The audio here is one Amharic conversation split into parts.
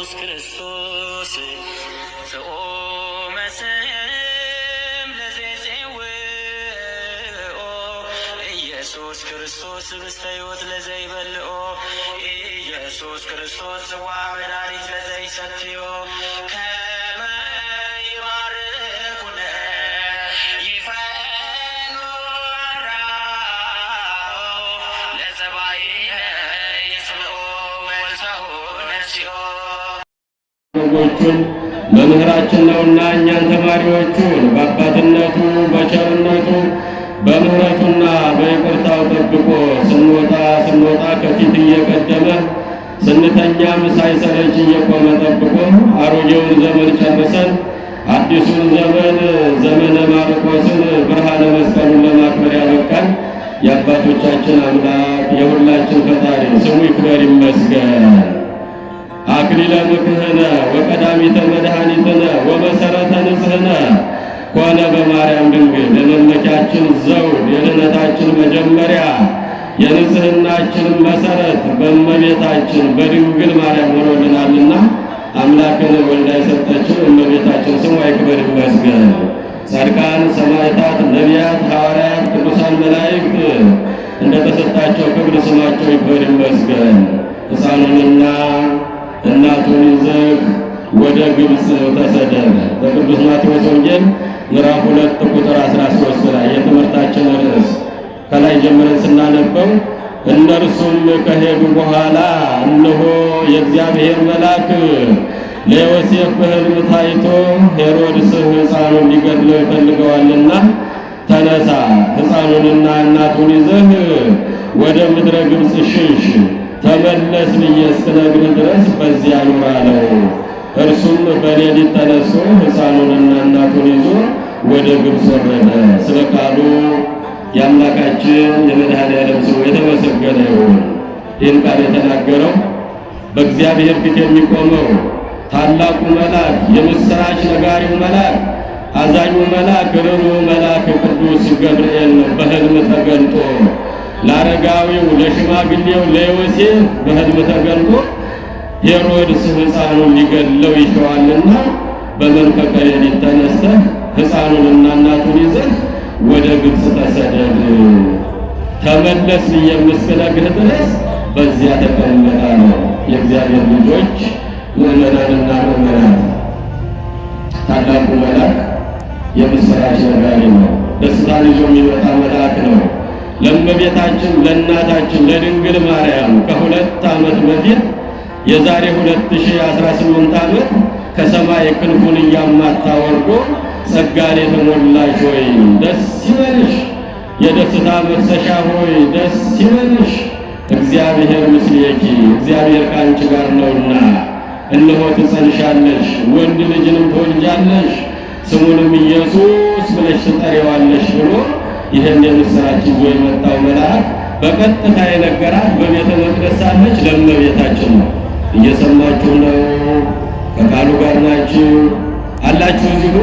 ኢየሱስ ክርስቶስ ዘኦመ ስም ለዘይጼውኦ ኢየሱስ ክርስቶስ ህብስተ ሕይወት ለዘይበልዖ ኢየሱስ ክርስቶስ ጽዋ መድኃኒት ለዘይሰትዮ ከመ ይባርኩነ ይፈኑ አራው ለጸባኢነ ይጽልኦ ወልተሁ ነሲኦ ወጎቹን መምህራችን ነውና እኛን ተማሪዎቹን በአባትነቱ በቸርነቱ በምህረቱና በይቅርታው ጠብቆ ስንወጣ ከፊት እየቀደመ ስንተኛም ሳይሰለች እየቆመ ጠብቆ አሮጌውን ዘመን ጨርሰን አዲሱን ዘመነ ማርቆስን ብርሃነ መስቀሉን ለማክበር ያበቃን የአባቶቻችን አምላክ የሁላችን ፈጣሪ ስሙ ይክበር ይመስገን። አክሊለ ምክህነ ወቀዳሚተ መድኃኒትነ ወመሰረተ ንጽሕነ ኮነ በማርያም ድንግል የመመኪያችን ዘውድ የድኅነታችን መጀመሪያ የንጽሕናችን መሰረት በእመቤታችን በድንግል ማርያም ሆኖልናልና አምላክን ወልዳ የሰጠችን እመቤታችን ስሟ ይክበር ይመስገን። ጻድቃን፣ ሰማዕታት፣ ነቢያት፣ ሐዋርያት፣ ቅዱሳን መላእክት እንደተሰጣቸው ክብር ስማቸው ይክበር ይመስገን። ሕፃኑንና እናቱን ይዘህ ወደ ግብፅ ተሰደደ። በቅዱስ ማቴዎስ ወንጌል ምዕራፍ 2 ቁጥር 13 ላይ የትምህርታችን ርዕስ ከላይ ጀምረን ስናነበው እነርሱም ከሄዱ በኋላ እነሆ የእግዚአብሔር መልአክ ለዮሴፍ በሕልም ታይቶ ሄሮድስ ሕፃኑን ሊገድለው ይፈልገዋልና ተነሳ፣ ሕፃኑንና እናቱን ይዘህ ወደ ምድረ ግብፅ ሽሽ፣ ተመለስ ብዬ እስክነግርህ ድረስ በዚያ ኑር አለው። እርሱም በሌሊት ተነስቶ ሕፃኑንና እናቱን ይዞ ወደ ግብፅ ወረደ። ስለ ቃሉ የአምላካችን የመድኃኔዓለም ስሙ የተመሰገነ ይሁን። ይህን ቃል የተናገረው በእግዚአብሔር ፊት የሚቆመው ታላቁ መልአክ፣ የምሥራች ነጋሪው መልአክ፣ አዛኙ መልአክ፣ ርኅሩኅ መልአክ ቅዱስ ገብርኤል ነው። በሕልም ተገልጦ ለአረጋዊው ለሽማግሌው ለዮሴፍ በሕልም ተገልጦ ሄሮድስ ሕፃኑን ሊገድለው ይሸዋልና በመንፈቀ ሌሊት ተነስተህ ሕፃኑንና እናቱን ይዘህ ወደ ግብፅ ተሰደድ፣ ተመለስ ብዬ እስክነግርህ ድረስ በዚያ ተቀመጥ አለው። የእግዚአብሔር ልጆች ምእመናንና ምእመናት፣ ታላቁ መልአክ የምሥራች ነጋሪ ነው። ደስታን ይዞ የሚመጣ መልአክ ነው። ለእመቤታችን ለእናታችን ለድንግል ማርያም ከ2 ዓመት በፊት የዛሬ 2018 ዓመት ከሰማይ ክንፉን እያማታ ወርዶ ጸጋን የተሞላሽ ሆይ ደስ ይበልሽ፣ የደስታ መፍሰሻ ሆይ ደስ ይበልሽ፣ እግዚአብሔር ምስሌኪ፣ እግዚአብሔር ከአንቺ ጋር ነውና እነሆ ትጸንሻለሽ፣ ወንድ ልጅንም ትወልጃለሽ፣ ስሙንም ኢየሱስ ብለሽ ትጠሪዋለሽ ብሎ ይህን የምሥራች ይዞ የመጣው መልአክ በቀጥታ የነገራት በቤተ መቅደስ ሳለች ለእመቤታችን ነው። እየሰማችሁ ነው? ከቃሉ ጋር ናችሁ አላችሁ? እዚሁ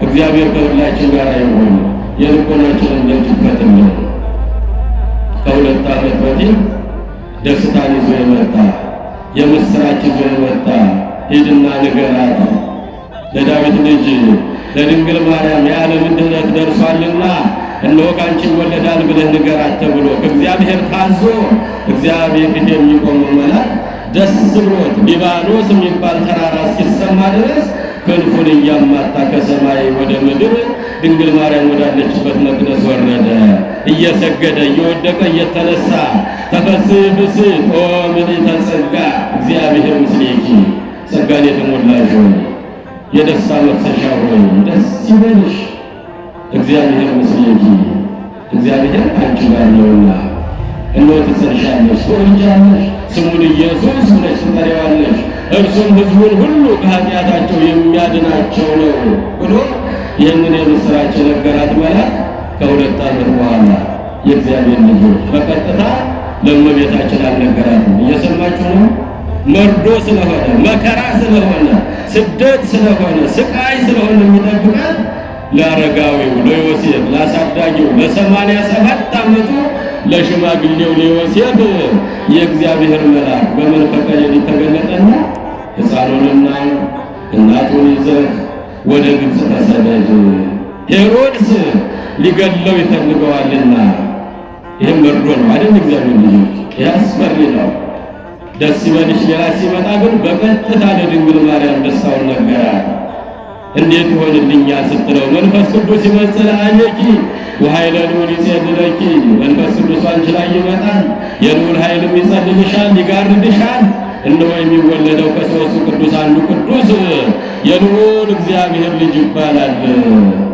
እግዚአብሔር ከሁላችን ጋር ይሁን። የልቦናችንን ደጅ ይክፈትልን። ከ2 ዓመት በፊት ደስታን ይዞ የመጣ የምሥራች ይዞ የመጣ ሂድና ንገራት ለዳዊት ልጅ ለድንግል ማርያም የዓለምን ድኅነት ደርሷልና እነሆ ካንቺ ይወለዳል ብለህ ንገራት ተብሎ ከእግዚአብሔር ታዞ እግዚአብሔር ፊት የሚቆመው መልአክ ደስ ብሎት ሊባኖስ የሚባል ተራራ እስኪሰማ ድረስ ክንፉን እያማታ ከሰማይ ወደ ምድር ድንግል ማርያም ወዳለችበት መቅደስ ወረደ። እየሰገደ እየወደቀ እየተነሳ ተፈሥሒ ፍሥሕት ኦ ምልዕተ ጸጋ እግዚአብሔር ምስሌኪ፣ ጸጋን የተሞላሽ ሆይ የደስታ መፍሰሻ ሆይ ደስ ይበልሽ፣ እግዚአብሔር ምስሌኪ፣ እግዚአብሔር ከአንቺ ጋር ነውና እነሆ ትጸንሻለሽ፣ ትወልጃለሽ፣ ስሙን ኢየሱስ ብለሽ ትጠሪዋለሽ፣ እርሱም ሕዝቡን ሁሉ ከኃጢአታቸው የሚያድናቸው ነው ብሎ ይህንን የምሥራች የነገራት መልአክ ከ2 ዓመት በኋላ የእግዚአብሔር ልጆች በቀጥታ ለእመቤታችን አልነገራትም። እየሰማችሁ ነው? መርዶ ስለሆነ መከራ ስለሆነ ስደት ስለሆነ ስቃይ ስለሆነ የሚጠብቃት ለአረጋዊው ለዮሴፍ ላሳዳጊው ለ87 ዓመቱ ለሽማግሌው ለዮሴፍ የእግዚአብሔር መልአክ በመንፈቀ ሌሊት ተገለጠና ሕፃኑንና እናቱን ይዘህ ወደ ግብፅ ተሰደድ፣ ሄሮድስ ሊገድለው ይፈልገዋልና። ይህም መርዶ ነው አይደል? እግዚአብሔር ልጆች ያስፈሪ ነው። ደስ ይበልሽ ሌላ ሲመጣ ግን በቀጥታ ለድንግል ማርያም ደስታውን ነገራት። እንዴት ይሆንልኛል ስትለው መንፈስ ቅዱስ ይመጽእ አለኪ ወኃይለ ልዑል ይጼልለኪ፣ መንፈስ ቅዱስ አንቺ ላይ ይመጣል፣ የልዑል ኃይልም ይጸልልሻል፣ ይጋርድሻል። እነሆ የሚወለደው ከሦስቱ ቅዱስ አንዱ ቅዱስ የልዑል እግዚአብሔር ልጅ ይባላል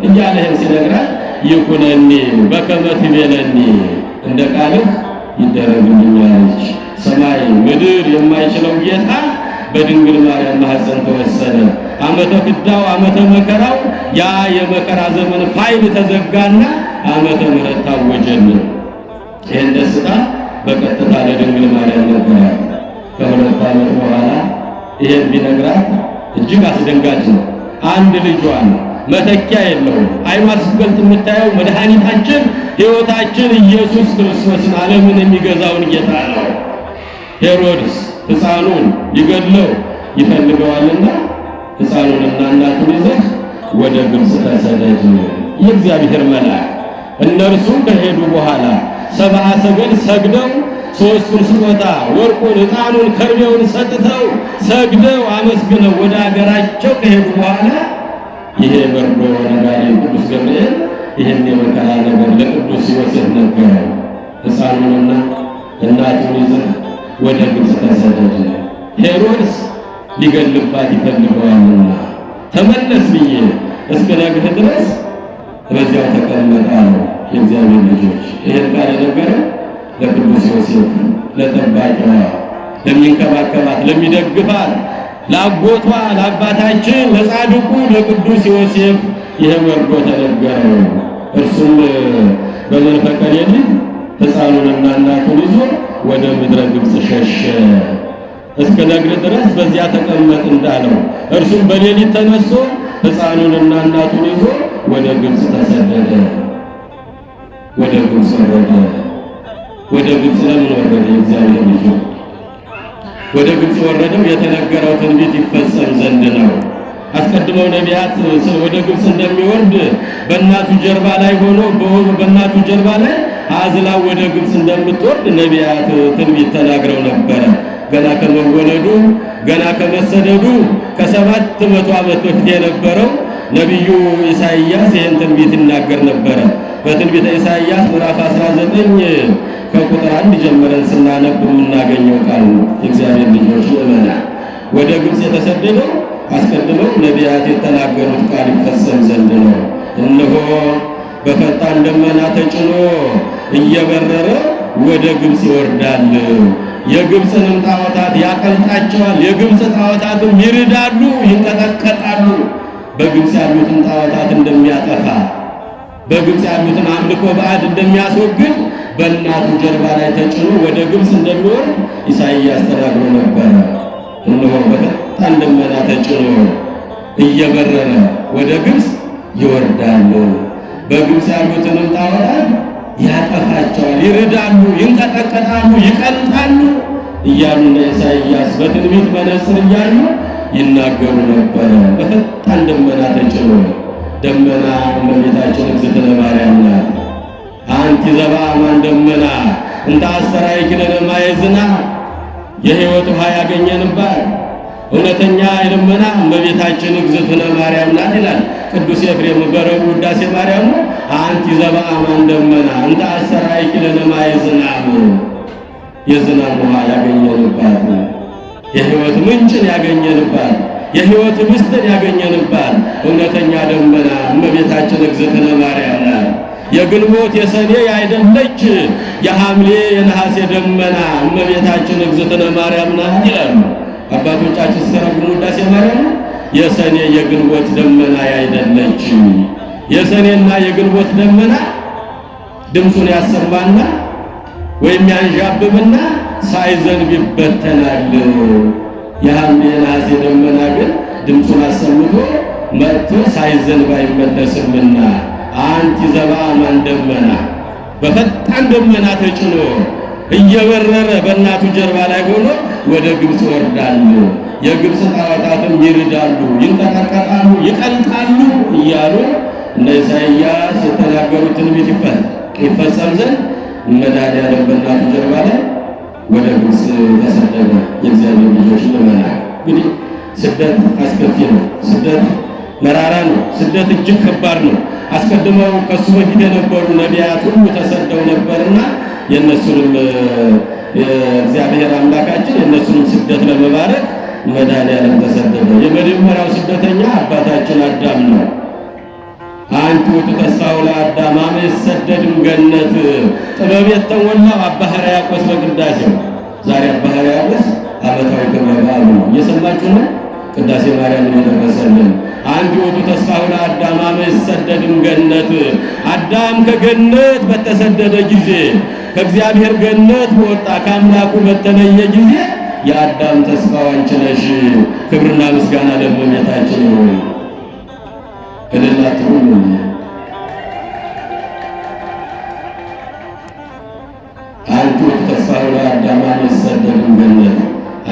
እያለ ይህን ሲነግራት ይኩነኒ በከመ ትቤለኒ፣ እንደ ቃልህ ይደረግልኛለች። ሰማይ ምድር የማይችለው ጌታ በድንግል ማርያም ማኅፀን ተወሰነ። ዓመተ ፍዳው ዓመተ መከራው ያ የመከራ ዘመን ፋይል ተዘጋና ዓመተ ምሕረት ታወጀልን። ይህን ደስታ በቀጥታ ለድንግል ማርያም ነገራት። ከሁለት ዓመት በኋላ ይሄን ቢነግራት እጅግ አስደንጋጭ ነው። አንድ ልጇን መተኪያ የለውም። አይኗ ስትገልጥ የምታየው መድኃኒታችን ሕይወታችን ኢየሱስ ክርስቶስን ዓለምን የሚገዛውን ጌታ ነው። ሄሮድስ ሕፃኑን ሊገድለው ይፈልገዋልና ሕፃኑንና እናቱን ይዘህ ወደ ግብፅ ተሰደድ። የእግዚአብሔር መልአክ እነርሱ ከሄዱ በኋላ ሰብአ ሰገል ሰግደው ሦስቱን ስጦታ ወርቁን፣ ዕጣኑን፣ ከርቤውን ሰጥተው ሰግደው አመስግነው ወደ አገራቸው ከሄዱ በኋላ ይሄ መርዶ ነጋሪ ቅዱስ ገብርኤል ይህን የመከራ ነገር ለቅዱስ ዮሴፍ ነገረው። ሕፃኑንና እናቱን ይዘህ ወደ ግብፅ ተሰደድ፣ ሄሮድስ ሊገልባት ይፈልገዋልና ተመለስ ብዬ እስክነግርህ ድረስ በዚያው ተቀመጥ አለው። የእግዚአብሔር ልጆች ይህን ቃል የነገረው ለቅዱስ ዮሴፍ፣ ለጠባቂዋ፣ ለሚንከባከባት፣ ለሚደግፋት ለአጎቷ ለአባታችን ለጻድቁ ለቅዱስ ዮሴፍ ይሄ መርዶ ተነገረው። እርሱም በመንፈቀ ሌሊት ሕፃኑንና እናቱን ይዞ ወደ ምድረ ግብፅ ሸሸ። እስከ ነግር ድረስ በዚያ ተቀመጥ እንዳለው እርሱም በሌሊት ተነስቶ ሕፃኑንና እናቱን ይዞ ወደ ግብፅ ተሰደደ። ወደ ግብፅ ወረደ። ወደ ግብፅ ለምን ወረደ? የእግዚአብሔር ልጅ ወደ ግብፅ ወረደው የተነገረው ትንቢት ይፈጸም ዘንድ ነው። አስቀድመው ነቢያት ወደ ግብፅ እንደሚወርድ በእናቱ ጀርባ ላይ ሆኖ በእናቱ ጀርባ ላይ አዝላ ወደ ግብፅ እንደምትወርድ ነቢያት ትንቢት ተናግረው ነበረ። ገና ከመወለዱ ገና ከመሰደዱ ከ700 ዓመት በፊት የነበረው ነቢዩ ኢሳይያስ ይህን ትንቢት ይናገር ነበረ። በትንቢተ ኢሳይያስ ምዕራፍ 19 ከቁጥር 1 ጀምረን ስናነብ የምናገኘው ቃል ነው። የእግዚአብሔር ልጆች ምእመናን ወደ ግብፅ የተሰደደው አስቀድመው ነቢያት የተናገሩት ቃል ይፈጸም ዘንድ ነው። እነሆ በፈጣን ደመና ተጭኖ እየበረረ ወደ ግብፅ ይወርዳል፣ የግብፅንም ጣዖታት ያቀልጣቸዋል፣ የግብፅ ጣዖታትም ይርዳሉ፣ ይንቀጠቀጣሉ። በግብፅ ያሉትን ጣዖታት እንደሚያጠፋ በግብፅ ያሉትን አምልኮ ባዕድ እንደሚያስወግድ በእናቱ ጀርባ ላይ ተጭኖ ወደ ግብፅ እንደሚወርድ ኢሳይያስ ተናግሮ ነበረ። እነሆ በፈጣን ደመና ተጭኖ እየበረረ ወደ ግብፅ ይወርዳል፣ በግብፅ ያሉትንም ጣዖታት ያጠፋቸዋል፣ ይርዳሉ፣ ይንቀጠቀጣሉ፣ ይቀልጣሉ እያሉ ኢሳይያስ በትንቢት መነጽር እያሉ ይናገሩ ነበረ። በፈጣን ደመና ተጭኖ ደመና እመቤታችን እግዝእትነ ማርያም ናት። አንቲ ዘበአማን ደመና እንተ አስተርአይኪ ለነ ማየ ዝናብ፣ የሕይወት ውሃ ያገኘንባት እውነተኛ ደመና እመቤታችን እግዝእትነ ማርያም ናት ይላል ቅዱስ ኤፍሬም በረቡዕ ውዳሴ ማርያም። አንቲ ዘበአማን ደመና እንተ አስተርአይኪ ለነ ማየ ዝናብ፣ የዝናብ ውሃ ያገኘንባት፣ የሕይወት ምንጭን ያገኘንባት፣ የሕይወት ምስጢር ያገኘንባት እውነተኛ ደመና እመቤታችን እግዝእትነ ማርያም ናት። የግንቦት የሰኔ ያይደለች የሐምሌ የነሐሴ ደመና እመቤታችን እግዝእትነ ማርያም ናት ይላሉ አባቶቻችን ሲተረጉሙ ውዳሴ ማርያም። የሰኔ የግንቦት ደመና ያይደለች። የሰኔና የግንቦት ደመና ድምፁን ያሰማና ወይም ያንዣብብና ሳይዘንብ ይበተናል። የሐምሌ የነሐሴ ደመና ግን ድምፁን አሰምቶ መጥቶ ሳይዘንብ አይመለስምና አንቲ ዘበአማን ደመና በፈጣን ደመና ተጭኖ እየበረረ በእናቱ ጀርባ ላይ ሆኖ ወደ ግብፅ ወርዳል። የግብፅ ጣዖታትም ይርዳሉ፣ ይንቀጠቀጣሉ፣ ይቀልጣሉ እያሉ እነ ኢሳይያስ የተናገሩት ትንቢት ይፈጸም ዘንድ መድኃኒዓለም በእናቱ ጀርባ ላይ ወደ ግብፅ ተሰደደ። የእግዚአብሔር ልጆች ልመናል። እንግዲህ ስደት አስከፊ ነው። ስደት መራራ ነው። ስደት እጅግ ከባድ ነው። አስቀድመው ከሱ በፊት የነበሩ ነቢያት ሁሉ ተሰደው ነበርና የእነሱንም እግዚአብሔር አምላካችን የእነሱንም ስደት ለመባረክ መድኃኒዓለም ተሰደደ። የመጀመሪያው ስደተኛ አባታችን አዳም ነው። አንቱ ተስፋው ለአዳም አመ ይሰደድም ገነት ጥበብ የተሞላው አባ ሕርያቆስ በቅዳሴው ዛሬ አባ ሕርያቆስ ዓመታዊ ክብረ በዓሉ ነው። እየሰማችሁ ነው። ቅዳሴ ማርያም የደረሰልን አንቱ ተስፋው ለአዳም አመ ይሰደድም ገነት አዳም ከገነት በተሰደደ ጊዜ ከእግዚአብሔር ገነት በወጣ ከአምላኩ በተለየ ጊዜ የአዳም ተስፋው አንቺ ነሽ። ክብርና ምስጋና ለእመቤታችን ይሁን። እልላት ሁሉ አንቱ ተስፋው ለአዳም አመ ይሰደድም ገነት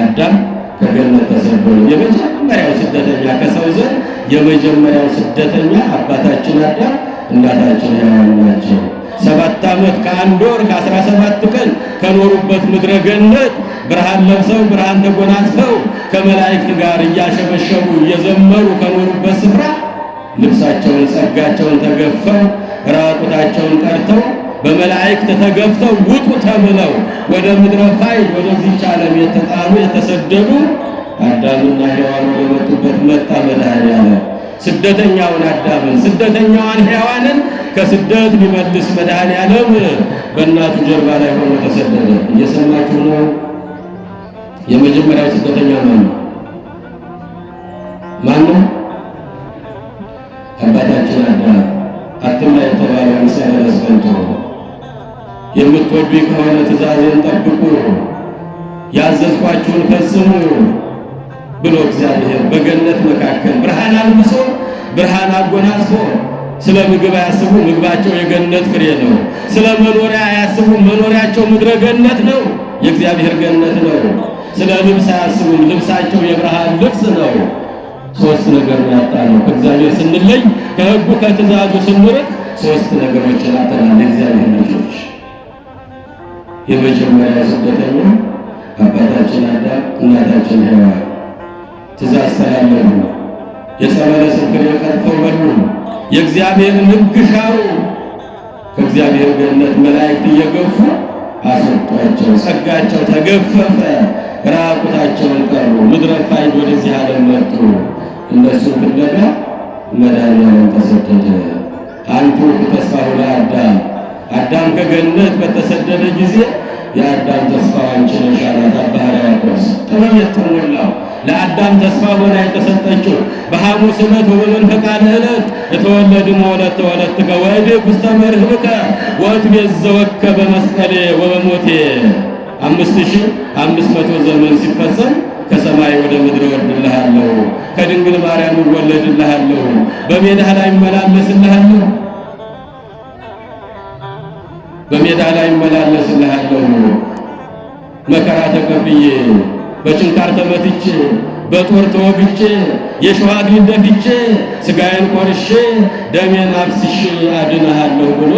አዳም ከገነት ተሰደደ። የመጀመሪያው ስደተኛ ከሰው ዘር የመጀመሪያው ስደተኛ አባታችን አዳም እናታችን ሔዋን ናቸው። 7 ዓመት ከ1 ወር ከ17 ቀን ከኖሩበት ምድረ ገነት ብርሃን ለብሰው ብርሃን ተጎናጽፈው ከመላእክት ጋር እያሸበሸቡ እየዘመሩ ከኖሩበት ስፍራ ልብሳቸውን ጸጋቸውን ተገፈው ራቁታቸውን ቀርተው በመላእክት ተገፍተው ውጡ ተብለው ወደ ምድረ ፋይል ወደዚህች ዓለም የተጣሉ የተሰደዱ አዳምና ሔዋን ወደ መጡበት መጣ መድኃኒዓለም። ስደተኛውን አዳምን ስደተኛዋን ሔዋንን ከስደት ሊመልስ መድኃኒዓለም በእናቱ ጀርባ ላይ ሆኖ ተሰደደ። እየሰማችሁ ነው። የመጀመሪያው ስደተኛ ማን ነው? አባታችን አዳም። አትብላ የተባለው ዕፀ በለስ በልቶ የምትወዱኝ ከሆነ ትእዛዜን ጠብቁ፣ ያዘዝኳችሁን ፈጽሙ ብሎ እግዚአብሔር በገነት መካከል ብርሃን አልብሶ ብርሃን አጎናጽፎ ስለ ምግብ አያስቡ፣ ምግባቸው የገነት ፍሬ ነው። ስለ መኖሪያ አያስቡ፣ መኖሪያቸው ምድረ ገነት ነው፣ የእግዚአብሔር ገነት ነው። ስለ ልብስ አያስቡም፣ ልብሳቸው የብርሃን ልብስ ነው። 3 ነገር ያጣነው ከእግዚአብሔር ስንለይ ከሕጉ ከትእዛዙ ስንርቅ 3 ነገሮችን አጥተናል። የእግዚአብሔር ልጆች የመጀመሪያ ስደተኛ አባታችን አዳም እናታችን ሔዋን ትእዛዝ ተላለፉ። የዕፀ በለስን ፍሬ ቀጥፈው በሉ። የእግዚአብሔርን ሕግ ሻሩ። ከእግዚአብሔር ገነት መላእክት እየገፉ አስወጧቸው። ጸጋቸው ተገፈፈ። ራቁታቸውን ቀሩ። ምድረ ፋይድ ወደዚህ ዓለም መጡ። እነሱን ፍለጋ መድኃኒዓለም ተሰደደ። አንቱ ተስፋው ለአዳም አዳም ከገነት በተሰደደ ጊዜ የአዳም ተስፋ አንቺ ነሽ አላት አባ ሕርያቆስ። ጥበብ የተሞላው ለአዳም ተስፋ ሆና የተሰጠችው በሐሙስ ዕለት ወበመንፈቀ ዕለት እተወለድም ወለተ ወለትከ ወእድግ ውስተ መርህብከ ወእትቤዘወከ በመስቀሌ ወበሞቴ 5500 ዘመን ሲፈጸም ከሰማይ ወደ ምድር ወርድልሃለሁ፣ ከድንግል ማርያም ወለድልሃለሁ፣ በሜዳ ላይ እመላለስልሃለሁ፣ በሜዳ ላይ እመላለስልሃለሁ። መከራ ተቀብዬ በጭንካር ተመትቼ በጦር ተወግቼ የሾህ አክሊል ደፍቼ ሥጋዬን ቆርሼ ደሜን አፍስሼ አድንሃለሁ ብሎ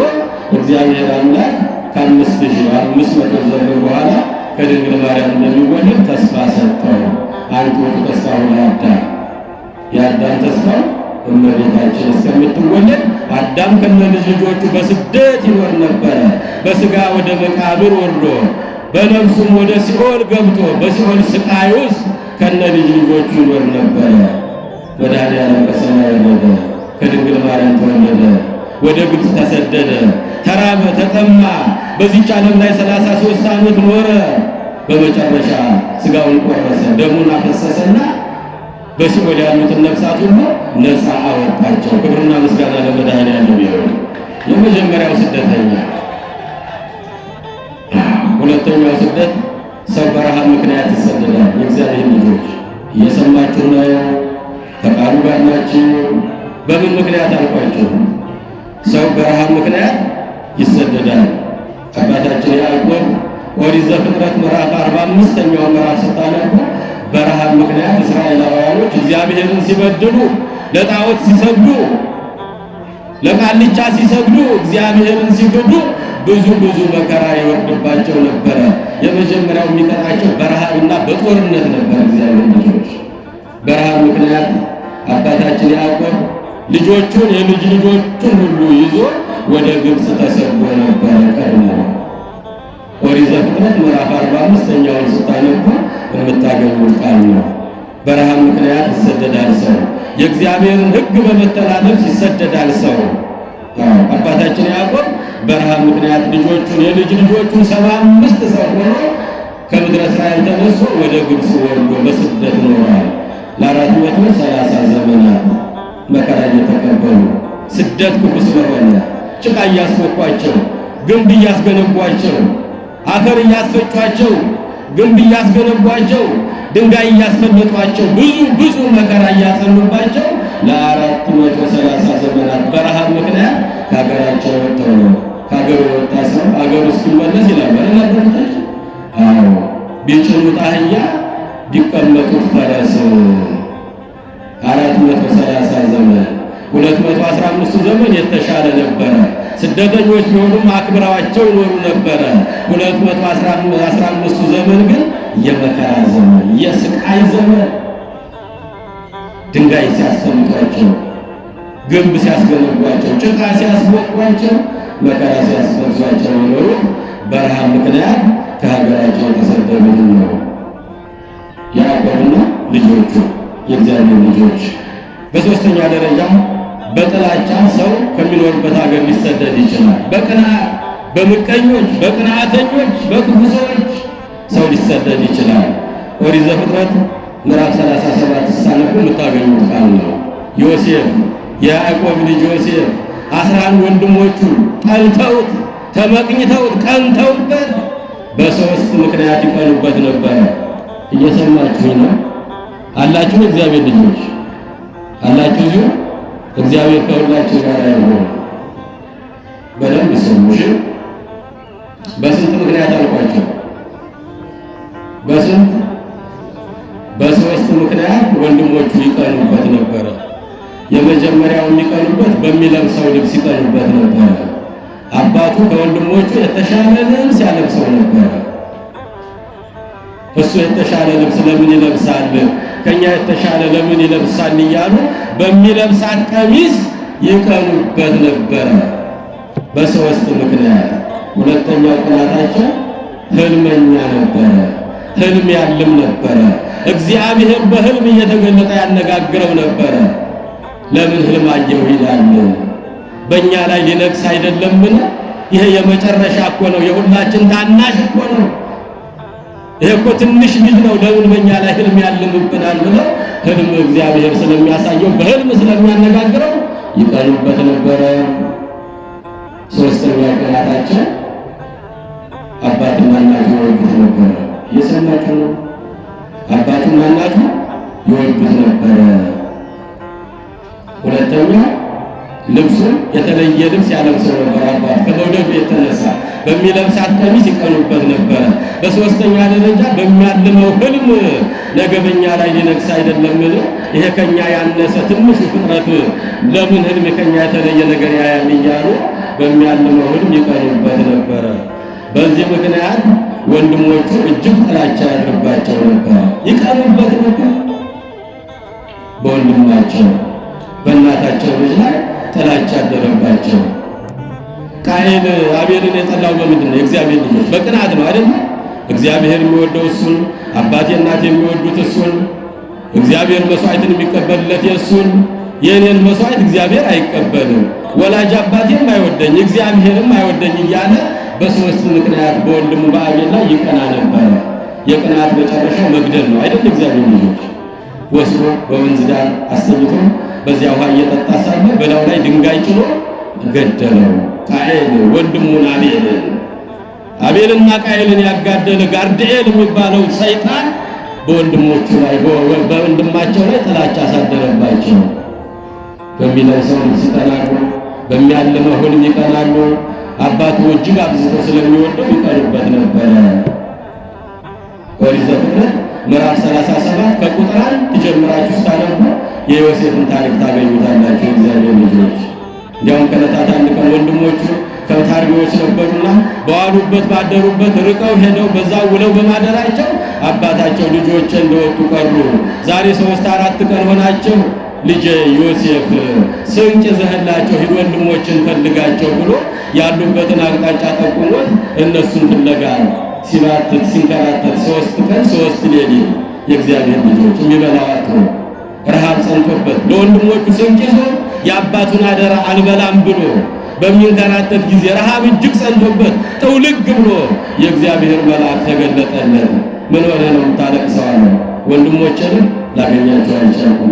እግዚአብሔር አምላክ ከ5500 ዘመን በኋላ ከድንግል ማርያም እንደሚወለድ ተስፋ ሰጠው። አንቱ ተስፋው ለአዳም የአዳም ተስፋው እመቤታችን እስከምትወለድ አዳም ከነልጅ ልጆቹ በስደት ይኖር ነበረ። በሥጋ ወደ መቃብር ወርዶ በነፍሱም ወደ ሲኦል ገብቶ በሲኦል ስቃይ ውስጥ ከነልጅ ልጆቹ ይኖር ነበረ። መድኃኒዓለም ከሰማይ ወረደ፣ ከድንግል ማርያም ተወለደ፣ ወደ ግብፅ ተሰደደ፣ ተራበ፣ ተጠማ። በዚህች ዓለም ላይ 33 ዓመት ኖረ። በመጨረሻ ሥጋውን ቆረሰ፣ ደሙን አፈሰሰና በሲኦል ያሉትን ነፍሳት ሁሉ ነፃ አወጣቸው። ክብርና ምስጋና ለመድኃኒዓለም ይሁን። የመጀመሪያው ስደተኛ። ሁለተኛው ስደት ሰው በረሃብ ምክንያት ይሰደዳል። የእግዚአብሔር ልጆች እየሰማችሁ ነው? ከቃሉ ጋር ናችሁ? በምን ምክንያት አልኳችሁ? ሰው በረሃብ ምክንያት ይሰደዳል። አባታችን ያዕቆብ ኦሪት ዘፍጥረት ምዕራፍ 45ኛው ምዕራፍ ስታነቡ በረሃብ ምክንያት እግዚአብሔርን ሲበድሉ፣ ለጣዖት ሲሰግዱ፣ ለቃልቻ ሲሰግዱ፣ እግዚአብሔርን ሲክዱ ብዙ መከራ ይወርድባቸው ነበረ። የመጀመሪያው የሚቀጣቸው በረሃብና በጦርነት ነበር። እግዚአብሔር ልጆች በረሃብ ምክንያት አባታችን ያዕቆብ ልጆቹን የልጅ ልጆቹን ሁሉ ይዞ ወደ ግብጽ ተሰዶ ነበር። ቀድሞ ኦሪት ዘፍጥረት ምዕራፍ 45ኛውን ስታነቡ የምታገኙት ቃል ነው። በረሃብ ምክንያት ይሰደዳል ሰው። የእግዚአብሔርን ሕግ በመተላለፍ ይሰደዳል ሰው። አባታችን ያዕቆብ በረሃብ ምክንያት ልጆቹን የልጅ ልጆቹን 75 ሰው ሆኖ ከምድረ እስራኤል ተነስቶ ወደ ግብጽ ወርዶ በስደት ኖሯል። ለ430 ዘመናት መከራ እየተቀበሉ ስደት ክፉ ስለሆነ ጭቃ እያስወቋቸው፣ ግንብ እያስገነቧቸው፣ አፈር እያስፈጯቸው፣ ግንብ እያስገነቧቸው፣ ድንጋይ እያስፈለጧቸው ብዙ መከራ እያጸኑባቸው ለ430 ዘመናት በረሃብ ምክንያት ከሀገራቸው ወጥተው ነው። ከሀገሩ የወጣ ሰው አገሩ እስኪመለስ ይላል ማለት ነው። አዎ ቢጭኑት አህያ ቢቀመጡት ፈረስ 430 ዘመን 215 ዘመን የተሻለ ነበረ። ስደተኞች ቢሆኑም አክብረዋቸው ይኖሩ ነበረ። 215 ዘመን ግን የመከራ ዘመን፣ የስቃይ ዘመን፣ ድንጋይ ሲያስቀምጧቸው፣ ግንብ ሲያስገነቧቸው፣ ጭቃ ሲያስወቋቸው፣ መከራ ሲያስፈዟቸው የኖሩት በረሃብ ምክንያት ከሀገራቸው ተሰደዱ ነው። ያዕቆብና ልጆቹ የእግዚአብሔር ልጆች። በሶስተኛ ደረጃ በጥላቻ ሰው ከሚኖርበት ሀገር ሊሰደድ ይችላል። በቅንዓት፣ በምቀኞች፣ በቅንዓተኞች፣ በክፉ ሰዎች ሰው ሊሰደድ ይችላል። ኦሪት ዘፍጥረት ምዕራፍ 37 ስታነቡ የምታገኙት ቃል ነው። ዮሴፍ የያዕቆብ ልጅ ዮሴፍ 11 ወንድሞቹ ጠልተውት፣ ተመቅኝተውት፣ ቀንተውበት በሶስት ምክንያት ይቀኑበት ነበረ። እየሰማችሁ ነው አላችሁ? እግዚአብሔር ልጆች አላችሁ? እግዚአብሔር ከሁላችን ጋር ይሁን። በደንብ ስሙሽ። በስንት ምክንያት አልኳቸው? በሶስት ምክንያት ወንድሞቹ ይቀኑበት ነበረ። የመጀመሪያው የሚቀኑበት በሚለብሰው ልብስ ይቀኑበት ነበረ። አባቱ ከወንድሞቹ የተሻለ ልብስ ያለብሰው ነበረ። እሱ የተሻለ ልብስ ለምን ይለብሳል? ከኛ የተሻለ ለምን ይለብሳል? እያሉ በሚለብሳት ቀሚስ ይቀኑበት ነበረ በሶስት ምክንያት። ሁለተኛው ቅናታቸው ህልመኛ ነበረ። ህልም ያልም ነበረ። እግዚአብሔር በህልም እየተገለጠ ያነጋግረው ነበረ። ለምን ህልም አየሁ ይላል? በእኛ ላይ ሊነግስ አይደለምን? ይሄ የመጨረሻ እኮ ነው። የሁላችን ታናሽ እኮ ነው። ይሄ እኮ ትንሽ ልጅ ነው። ለምን በእኛ ላይ ህልም ያልምብናል ብለው ህልም እግዚአብሔር ስለሚያሳየው በህልም ስለሚያነጋግረው ይቀኑበት ነበረ። ሶስተኛ ቅናታቸው አባትና እናቱ ይወዱት ነበረ። እየሰማችሁ ነው? አባትና እናቱ ይወዱት ነበረ። ሁለተኛ ልብሱን የተለየ ልብስ ያለብሰው ነበር። አባት ከመውደዱ የተነሳ በሚለብሳት ቀሚስ ይቀኑበት ነበረ። በሶስተኛ ደረጃ በሚያልመው ህልም ነገ በእኛ ላይ ሊነግስ አይደለምን? ይሄ ከኛ ያነሰ ትንሹ ፍጥረት ለምን ህልም ከኛ የተለየ ነገር ያያል እያሉ በሚያልመው ህልም ይቀኑበት ነበረ። በዚህ ምክንያት ወንድሞቹ እጅግ ጥላቻ ያድርባቸው ነበር፣ ይቀኑበት ነበር። በወንድማቸው በእናታቸው ልጅ ላይ ጥላቻ አደረባቸው። ቃየል አቤልን የጠላው በምንድን ነው? የእግዚአብሔር ልጆች በቅናት ነው አይደል? እግዚአብሔር የሚወደው እሱን፣ አባቴ እናቴ የሚወዱት እሱን፣ እግዚአብሔር መስዋዕትን የሚቀበልለት የእሱን። የእኔን መስዋዕት እግዚአብሔር አይቀበልም፣ ወላጅ አባቴም አይወደኝ፣ እግዚአብሔርም አይወደኝ እያለ በሶስት ምክንያት በወንድሙ በአቤል ላይ ይቀና ነበረ። የቅናት መጨረሻው መግደል ነው አይደል? እግዚአብሔር ልጆች ወስዶ በወንዝ ዳር አስተኝቶ በዚያ ውሃ እየጠጣ ሳለ በላዩ ላይ ድንጋይ ጭኖ ገደለው። ቃየል ወንድሙን አቤልና ቃየልን ያጋደለ ጋርድኤል የሚባለው ሰይጣን በወንድሞቹ ላይ በወንድማቸው ላይ ጥላቻ አሳደረባቸው። በሚለብሰው ልብስ ይቀናሉ፣ በሚያልመው ህልም ይቀናሉ። አባቱ እጅግ አብዝተው ስለሚወደው ይቀኑበት ነበረ። ኦሪት ዘፍጥረት ምዕራፍ 37 ከቁጥር 1 ትጀምራችሁ ስታነቡ የዮሴፍን ታሪክ ታገኙታላችሁ። እግዚአብሔር ልጆች እንዲያውም ከዕለታት አንድ ቀን ወንድሞቹ ከታርቢዎች ነበሩና በዋሉበት ባደሩበት ርቀው ሄደው በዛው ውለው በማደራቸው አባታቸው ልጆች እንደወጡ ቀሩ። ዛሬ 3-4 ቀን ሆናቸው። ልጄ ዮሴፍ ስንቅ ይዘህላቸው ሂድ ወንድሞችን ፈልጋቸው ብሎ ያሉበትን አቅጣጫ ጠቁሞት እነሱን ፍለጋ ሲባትት ሲንከራተት 3 ቀን 3 ሌሊት የእግዚአብሔር ልጆች የሚበላው አጥቶ ረሃብ ጸንቶበት ለወንድሞቹ ስንቅ ይዞ የአባቱን አደራ አልበላም ብሎ በሚንከራተት ጊዜ ረሃብ እጅግ ጸንቶበት ጥውልግ ብሎ የእግዚአብሔር መልአክ ተገለጠለት። ምን ሆነ ነው የምታለቅሰው አለ። ወንድሞቼን ላገኛቸው አልቻልኩም፣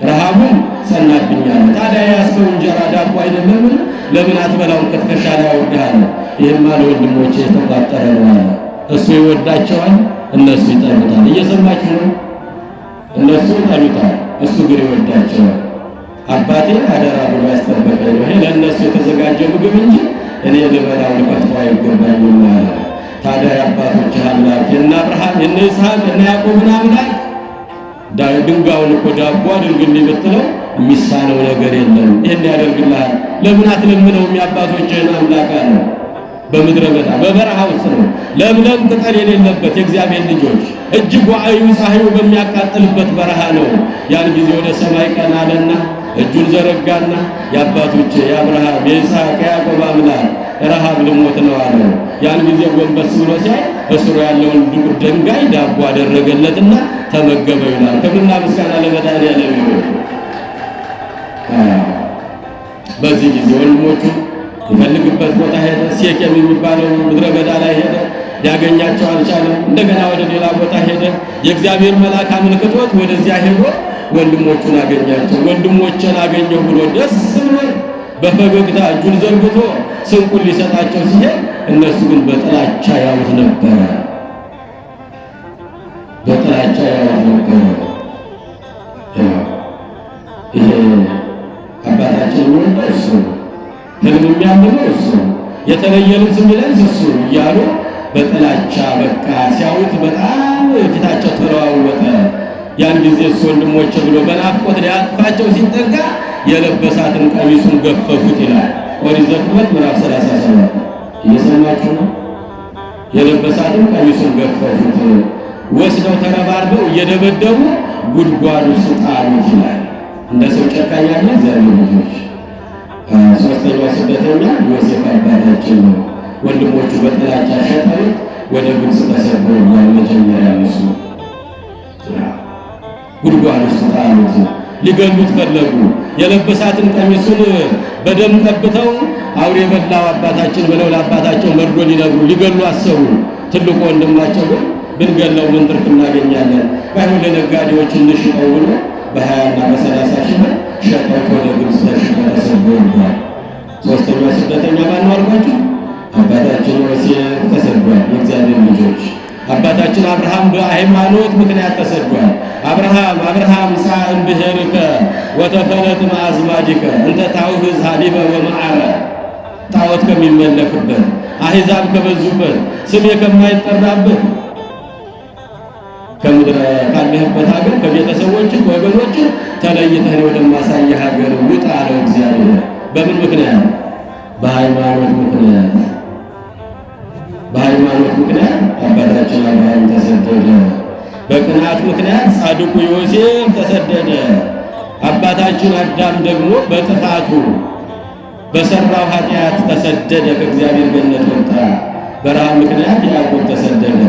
ረሃቡን ጸናብኛል። ታዲያ ያስከው እንጀራ ዳቦ አይደለም ለምን አትበላውን? ከትከሻ ላይ አውርደሃል። ይሄማ ለወንድሞቼ የተቋጠረ ነው። እሱ ይወዳቸዋል፣ እነሱ ይጠሉታል። እየሰማችሁ ነው? እነሱ ይጠሉታል፣ እሱ ግን ይወዳቸዋል። አባቴ አደራ ብሎ ያስጠበቀኝ ነው። ይሄ ለእነሱ የተዘጋጀ ምግብ እንጂ እኔ ልበላው ልከፍተው አይገባኝም አለ። ታዲያ የአባቶች አምላክ የእነ አብርሃም የእነ ይስሐቅ የእነ ያዕቆብን አምላክ ድንጋዩን እኮ ዳቦ አድርግልኝ ብትለው የሚሳነው ነገር የለም። ይሄን ያደርግልሃል። ለምን አትለምነውም? የአባቶችህን አምላክ አለ። በምድረ በዳ በበረሃ ውስጥ ነው፣ ለምለም ቅጠል የሌለበት የእግዚአብሔር ልጆች እጅግ ዋዕዩ ፀሐዩ በሚያቃጥልበት በረሃ ነው። ያን ጊዜ ወደ ሰማይ ቀና አለና እጁን ዘረጋና የአባቶቼ የአብርሃም የይስሐቅ የያዕቆብ አምላክ ረሃብ ልሞት ነው አለ። ያን ጊዜ ጎንበስ ብሎ ሲያይ እስሩ ያለውን ድንጋይ ዳቦ አደረገለትና ተመገበው ይላል። ክብርና ምስጋና ለመድኃኒዓለም ይሁን። በዚህ ጊዜ ወንድሞቹ ይፈልግበት ቦታ ሄደ። ሴኬም የሚባለው ምድረ በዳ ላይ ሄደ። ሊያገኛቸው አልቻለም። እንደገና ወደ ሌላ ቦታ ሄደ። የእግዚአብሔር መልአክ አመልክቶት ወደዚያ ሄዶ ወንድሞቹን አገኛቸው። ወንድሞቼን አገኘሁ ብሎ ደስ ብሎ በፈገግታ እጁን ዘርግቶ ስንቁን ሊሰጣቸው ሲሄድ እነሱ ግን በጥላቻ ያዩት ነበረ። በጥላቻ ያዩት ነበረ። ይሄ አባታችን የሚወደው እሱ፣ ህልም የሚያምነው እሱ፣ የተለየ ልብስ የሚለብስ እሱ እያሉ በጥላቻ በቃ ሲያዩት በጣም ፊታቸው ተለዋወጠ። ያን ጊዜ እሱ ወንድሞቼ ብሎ በናፍቆት ሊያቅፋቸው ሲጠጋ የለበሳትን ቀሚሱን ገፈፉት ይላል ኦሪት ዘፍጥረት ምዕራፍ 37። እየሰማችሁ ነው? የለበሳትን ቀሚሱን ገፈፉት፣ ወስደው ተረባርበው እየደበደቡ ጉድጓድ ውስጥ ጣሉት ይላል። እንደ ሰው ጨካኝ ያለ እግዚአብሔር ልጆች። ሶስተኛው ስደተኛ ዮሴፍ አባታችን ነው። ወንድሞቹ በጥላቻ ሸጠሩት፣ ወደ ግብፅ ተሰዶ መጀመሪያ እሱ ጉድጓድ ውስጥ ጣሉት። ሊገሉት ፈለጉ። የለበሳትን ቀሚሱን በደም ቀብተው አውሬ በላው አባታችን ብለው ለአባታቸው መርዶ ሊነግሩ ሊገሉ አሰቡ። ትልቁ ወንድማቸው ግን ብንገለው ምን ትርፍ እናገኛለን? ባይሆን ለነጋዴዎች እንሽጠው ብሎ በ20 እና በ30 ሺህ ብር ሸጠው ወደ ግብፅ ተሽጠው ተሰደዋል። ሶስተኛው ስደተኛ ማን ነው አልኳችሁ? አባታችን ዮሴፍ ተሰዷል። የእግዚአብሔር ልጆች አባታችን አብርሃም በሃይማኖት ምክንያት ተሰዷል። አብርሃም ሳእን ብሔርከ ወተፈለጥ ማዝማዲከ እንተ ታውህዝ ሀሊበ ወመዓረ ጣዖት ከሚመለክበት አሕዛብ ከበዙበት ስሜ ከማይጠራበት ከምድረ ካለህበት ሀገር ከቤተሰቦች ከወገኖች ተለይተህ ወደማሳየህ ሀገር ውጣ አለው እግዚአብሔር። በምን ምክንያት? በሃይማኖት ምክንያት። በሃይማኖት ምክንያት አባታችን አብርሃም ተሰደደ። በቅናት ምክንያት ጻድቁ ዮሴፍ ተሰደደ። አባታችን አዳም ደግሞ በጥፋቱ በሰራው ኃጢአት ተሰደደ፣ ከእግዚአብሔር ገነት ወጣ። በረሃብ ምክንያት ያዕቆብ ተሰደደ።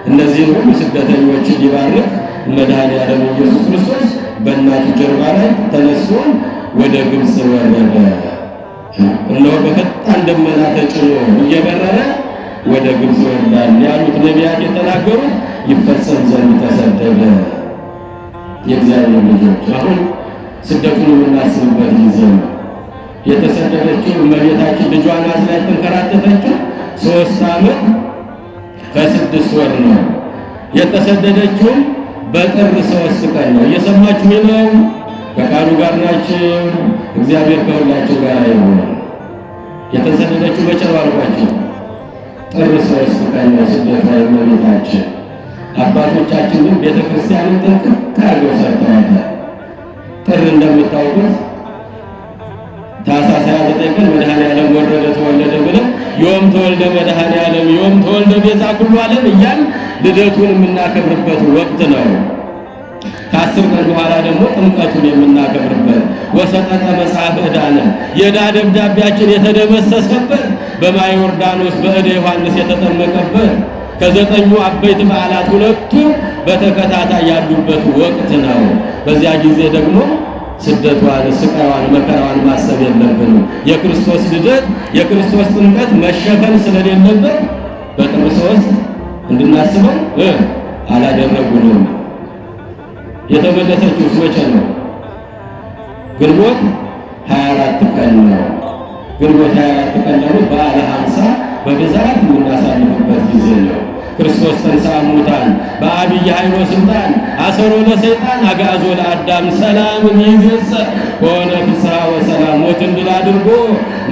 እነዚህን ሁሉ ስደተኞች ሊባርክ መድኃኒዓለም ኢየሱስ ክርስቶስ በእናቱ ጀርባ ላይ ተነስቶ ወደ ግብፅ ወረደ። እነሆ በፈጣን ደመና ተጭኖ እየበረረ ወደ ግብፅ ይወርዳል ያሉት ነቢያት የተናገሩት ይፈጸም ዘንድ ተሰደደ። የእግዚአብሔር ልጆች አሁን ስደቱን የምናስብበት ጊዜ ነው። የተሰደደችው እመቤታችን ልጇን አዝላ የተንከራተተችው 3 ዓመት ከ6 ወር ነው። የተሰደደችው በጥር 3 ቀን ነው። እየሰማችሁ ነው? ከቃሉ ጋር ናችሁ? እግዚአብሔር ከሁላችሁ ጋር ይሁን። የተሰደደችው መቼ ነው አልኳችሁ? ጥር 3 ቀን ነው ስደቷ የእመቤታችን። አባቶቻችን ግን ቤተክርስቲያንን ጥንቅቅ አድርገው ሰርተዋታል። ጥር እንደምታውቁት ታኅሳስ 29 ቀን መድኃኔዓለም ወረደ ተወለደ ብለን ዮም ተወልደ መድኃኔዓለም ዮም ተወልደ ቤዛ ኩሉ ዓለም እያልን ልደቱን የምናከብርበት ወቅት ነው። ከ10 ቀን በኋላ ደግሞ ጥምቀቱን የምናከብርበት ወሰጠጠ መጽሐፈ ዕዳነ የዕዳ ደብዳቤያችን የተደመሰሰበት በማየ ዮርዳኖስ በእደ ዮሐንስ የተጠመቀበት ከ9ኙ አበይት በዓላት 2ቱ በተከታታይ ያሉበት ወቅት ነው። በዚያ ጊዜ ደግሞ ስደቷን፣ ስቃዋን፣ መከራዋን ማሰብ የለብንም። የክርስቶስ ልደት የክርስቶስ ጥምቀት መሸፈን ስለሌለበት በጥር 3 እንድናስበው አላደረጉንም። የተመለሰችው መቼ ነው? ግንቦት 24 ቀን ነው። ግንቦት 24 ቀን ደግሞ በዓለ ሀምሳ በብዛት የምናሳልፍበት ጊዜ ነው። ክርስቶስ ተንሥአ እሙታን በዐቢይ ኃይሎ ሥልጣን አሰሮ ለሰይጣን አግዓዞ ለአዳም ሰላም ይእዜሰ ከሆነ ፍስሐ ወሰላም ሞትን ድል አድርጎ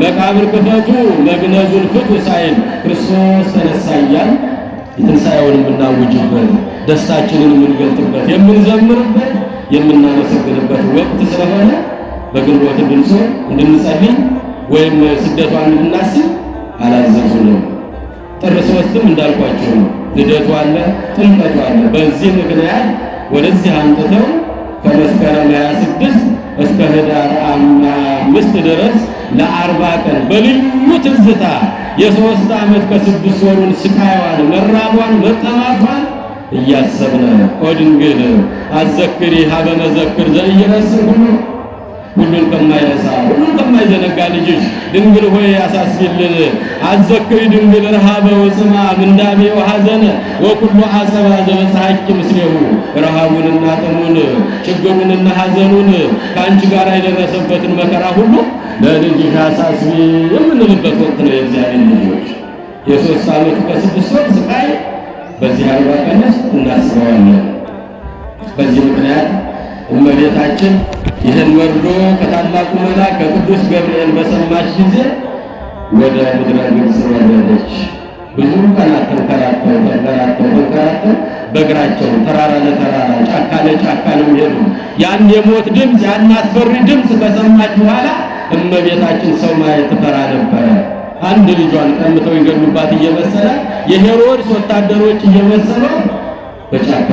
መቃብር ክፈቱ መግነዙን ፍቱ ሳይል ክርስቶስ ተነሳ እያልን የትንሣኤውን የምናውጅበት ደስታችንን የምንገልጥበት የምንዘምርበት የምናመሰግንበት ወቅት ስለሆነ በግንቦት እንድንጸልይ ወይም ስደቷን እንድናስብ አላዘዙንም። ጥር 3ም እንዳልኳችሁ ነው። ልደቱ አለ፣ ጥምቀቱ አለ። በዚህ ምክንያት ወደዚህ አንጥተው ከመስከረም 26 እስከ ህዳር 5 ድረስ ለ40 ቀን በልዩ ትዝታ የ3 ዓመት ከ6 ወሩን ስቃይዋን፣ መራቧን፣ መጠማቷን እያሰብነ ኦድንግል አዘክሪ ሀበ መዘክር ዘኢይረስዕ ሁሉን ከማይረሳ ሁሉን ከማይዘነጋ ልጅሽ ድንግል ሆይ ያሳስቢልን። አዘክሪ ድንግል ረሃበ ወጽማ ምንዳቤ ወሐዘነ ወኩሉ አጸባ ዘበፀሐኪ ምስሌሁ ረሃቡንና ጥሙን ችግሩንና ሐዘኑን ከአንቺ ጋር የደረሰበትን መከራ ሁሉ ለልጅሽ አሳስቢ የምንልበት ወቅት ነው። የእግዚአብሔር ልጆች የ3 ዓመት ከ6 ወር ስቃይ በዚህ 40 ቀን እናስበዋለን። በዚህ ምክንያት እመቤታችን ይህን ወርዶ ከታላቁ መልአክ ከቅዱስ ገብርኤል በሰማች ጊዜ ወደ ምድረ ግብፅ ወረደች። ብዙ ቀናት ተንከራተው በእግራቸው ተራራ ለተራራ ጫካ ለጫካ ነው የሚሄዱ። ያን የሞት ድምፅ ያን አስፈሪ ድምፅ ከሰማች በኋላ እመቤታችን ሰው ማየት ትፈራ ነበረ። አንድ ልጇን ቀምተው ይገሉባት እየመሰለ የሄሮድስ ወታደሮች እየመሰለው በጫካ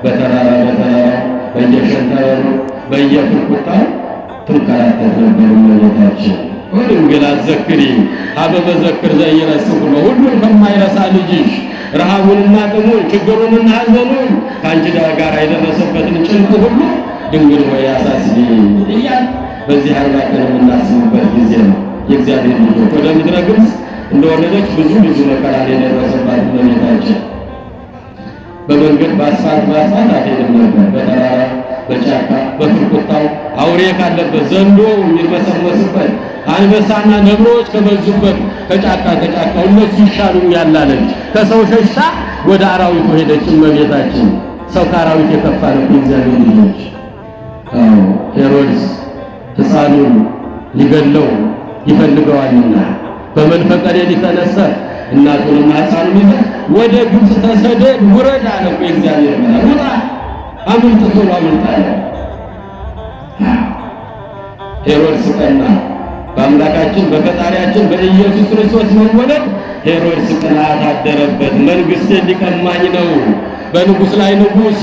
በተራራ በየሸንተረሩ በየፍርቁታው ትንከራተት ነበር እመቤታችን። ወድንግል አዘክሪ ሀበ መዘክር ዘኢይረስዕ ሁሉን ከማይረሳ ልጅሽ ረሃቡንና ጥሙን ችግሩንና ሐዘኑን ከአንቺ ጋር የደረሰበትን ጭንቅ ሁሉ ድንግል ሆይ አሳስቢ እያልን በዚህ 40 ቀን የምናስብበት ጊዜ ነው። የእግዚአብሔር ልጆች ወደ ምድረ ግብፅ እንደወረደች ብዙ መከራ የደረሰባት እመቤታችን በመንገድ በአስፋልት አትሄድም ነበር። በተራራ በጫካ በፍርቁታው አውሬ ካለበት ዘንዶ የሚርመሰመስበት አንበሳና ነብሮች ከበዙበት ከጫካ እነሱ ይሻሉኛል አለች። ከሰው ሸሽታ ወደ አራዊቱ ሄደች እመቤታችን። ሰው ከአራዊት የከፋ ነው። የእግዚአብሔር ልጆች ሄሮድስ ሕፃኑን ሊገለው ይፈልገዋልና በመንፈቀ ሌሊት ተነሳ። እናቱንና ሕፃኑን ይዘህ ወደ ግብፅ ተሰደድ ውረድ አለው የእግዚአብሔር መልአክ። ውጣ አምልጥ ቶሎ አምልጥ አለ። ሄሮድስ ቀና። በአምላካችን በፈጣሪያችን በኢየሱስ ክርስቶስ መወለድ ሄሮድስ ቅናት አደረበት። መንግሥቴን ሊቀማኝ ነው፣ በንጉሥ ላይ ንጉሥ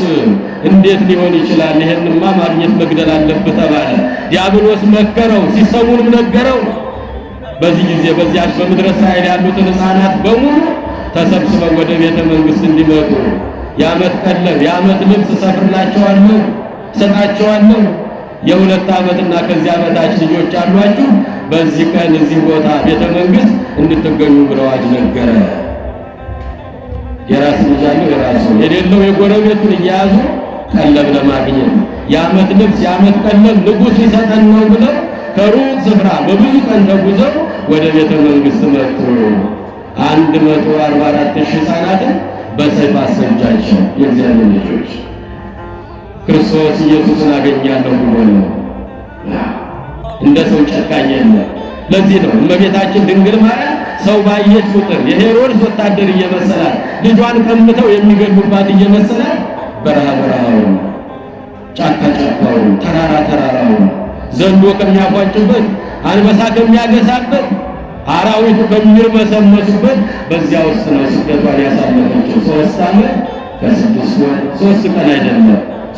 እንዴት ሊሆን ይችላል? ይሄንማ ማግኘት መግደል አለበት ተባለ። ዲያብሎስ መከረው፣ ሲሰሙንም ነገረው። በዚህ ጊዜ በዚያች በምድረ እስራኤል ያሉትን ሕፃናት በሙሉ ተሰብስበው ወደ ቤተ መንግሥት እንዲመጡ የዓመት ቀለብ የዓመት ልብስ እሰፍርላቸዋለሁ፣ እሰጣቸዋለሁ። የ2 ዓመትና ከዚያ በታች ልጆች አሏችሁ፣ በዚህ ቀን እዚህ ቦታ ቤተ መንግሥት እንድትገኙ ብለው አዋጅ ነገረ። የራስ ልጅ ያለው የራሱ የሌለው የጎረቤቱን እየያዙ ቀለብ ለማግኘት የዓመት ልብስ የዓመት ቀለብ ንጉሥ ሊሰጠን ነው ብለው ከሩቅ ስፍራ በብዙ ቀን ተጉዘው ወደ ቤተ መንግሥት መጡ። 144,000 ሕፃናትን በሰይፍ አስፈጃቸው። የእግዚአብሔር ልጆች ክርስቶስ ኢየሱስን አገኛለሁ ብሎ ነው። እንደ ሰው ጨካኝ የለም። ለዚህ ነው እመቤታችን ድንግል ማርያም ሰው ባየች ቁጥር የሄሮድስ ወታደር እየመሰላት ልጇን ቀምተው የሚገሉባት እየመሰላት በረሃውን ጫካ ጫካውን ተራራ ተራራውን ዘንዶ ከሚያፏጭበት አንበሳ ከሚያገሳበት አራዊቱ ከሚርመሰመሱበት በዚያ ውስጥ ነው ስደቷን ያሳለፈችው። 3 ዓመት ከ6 ወር 3 ቀን አይደለም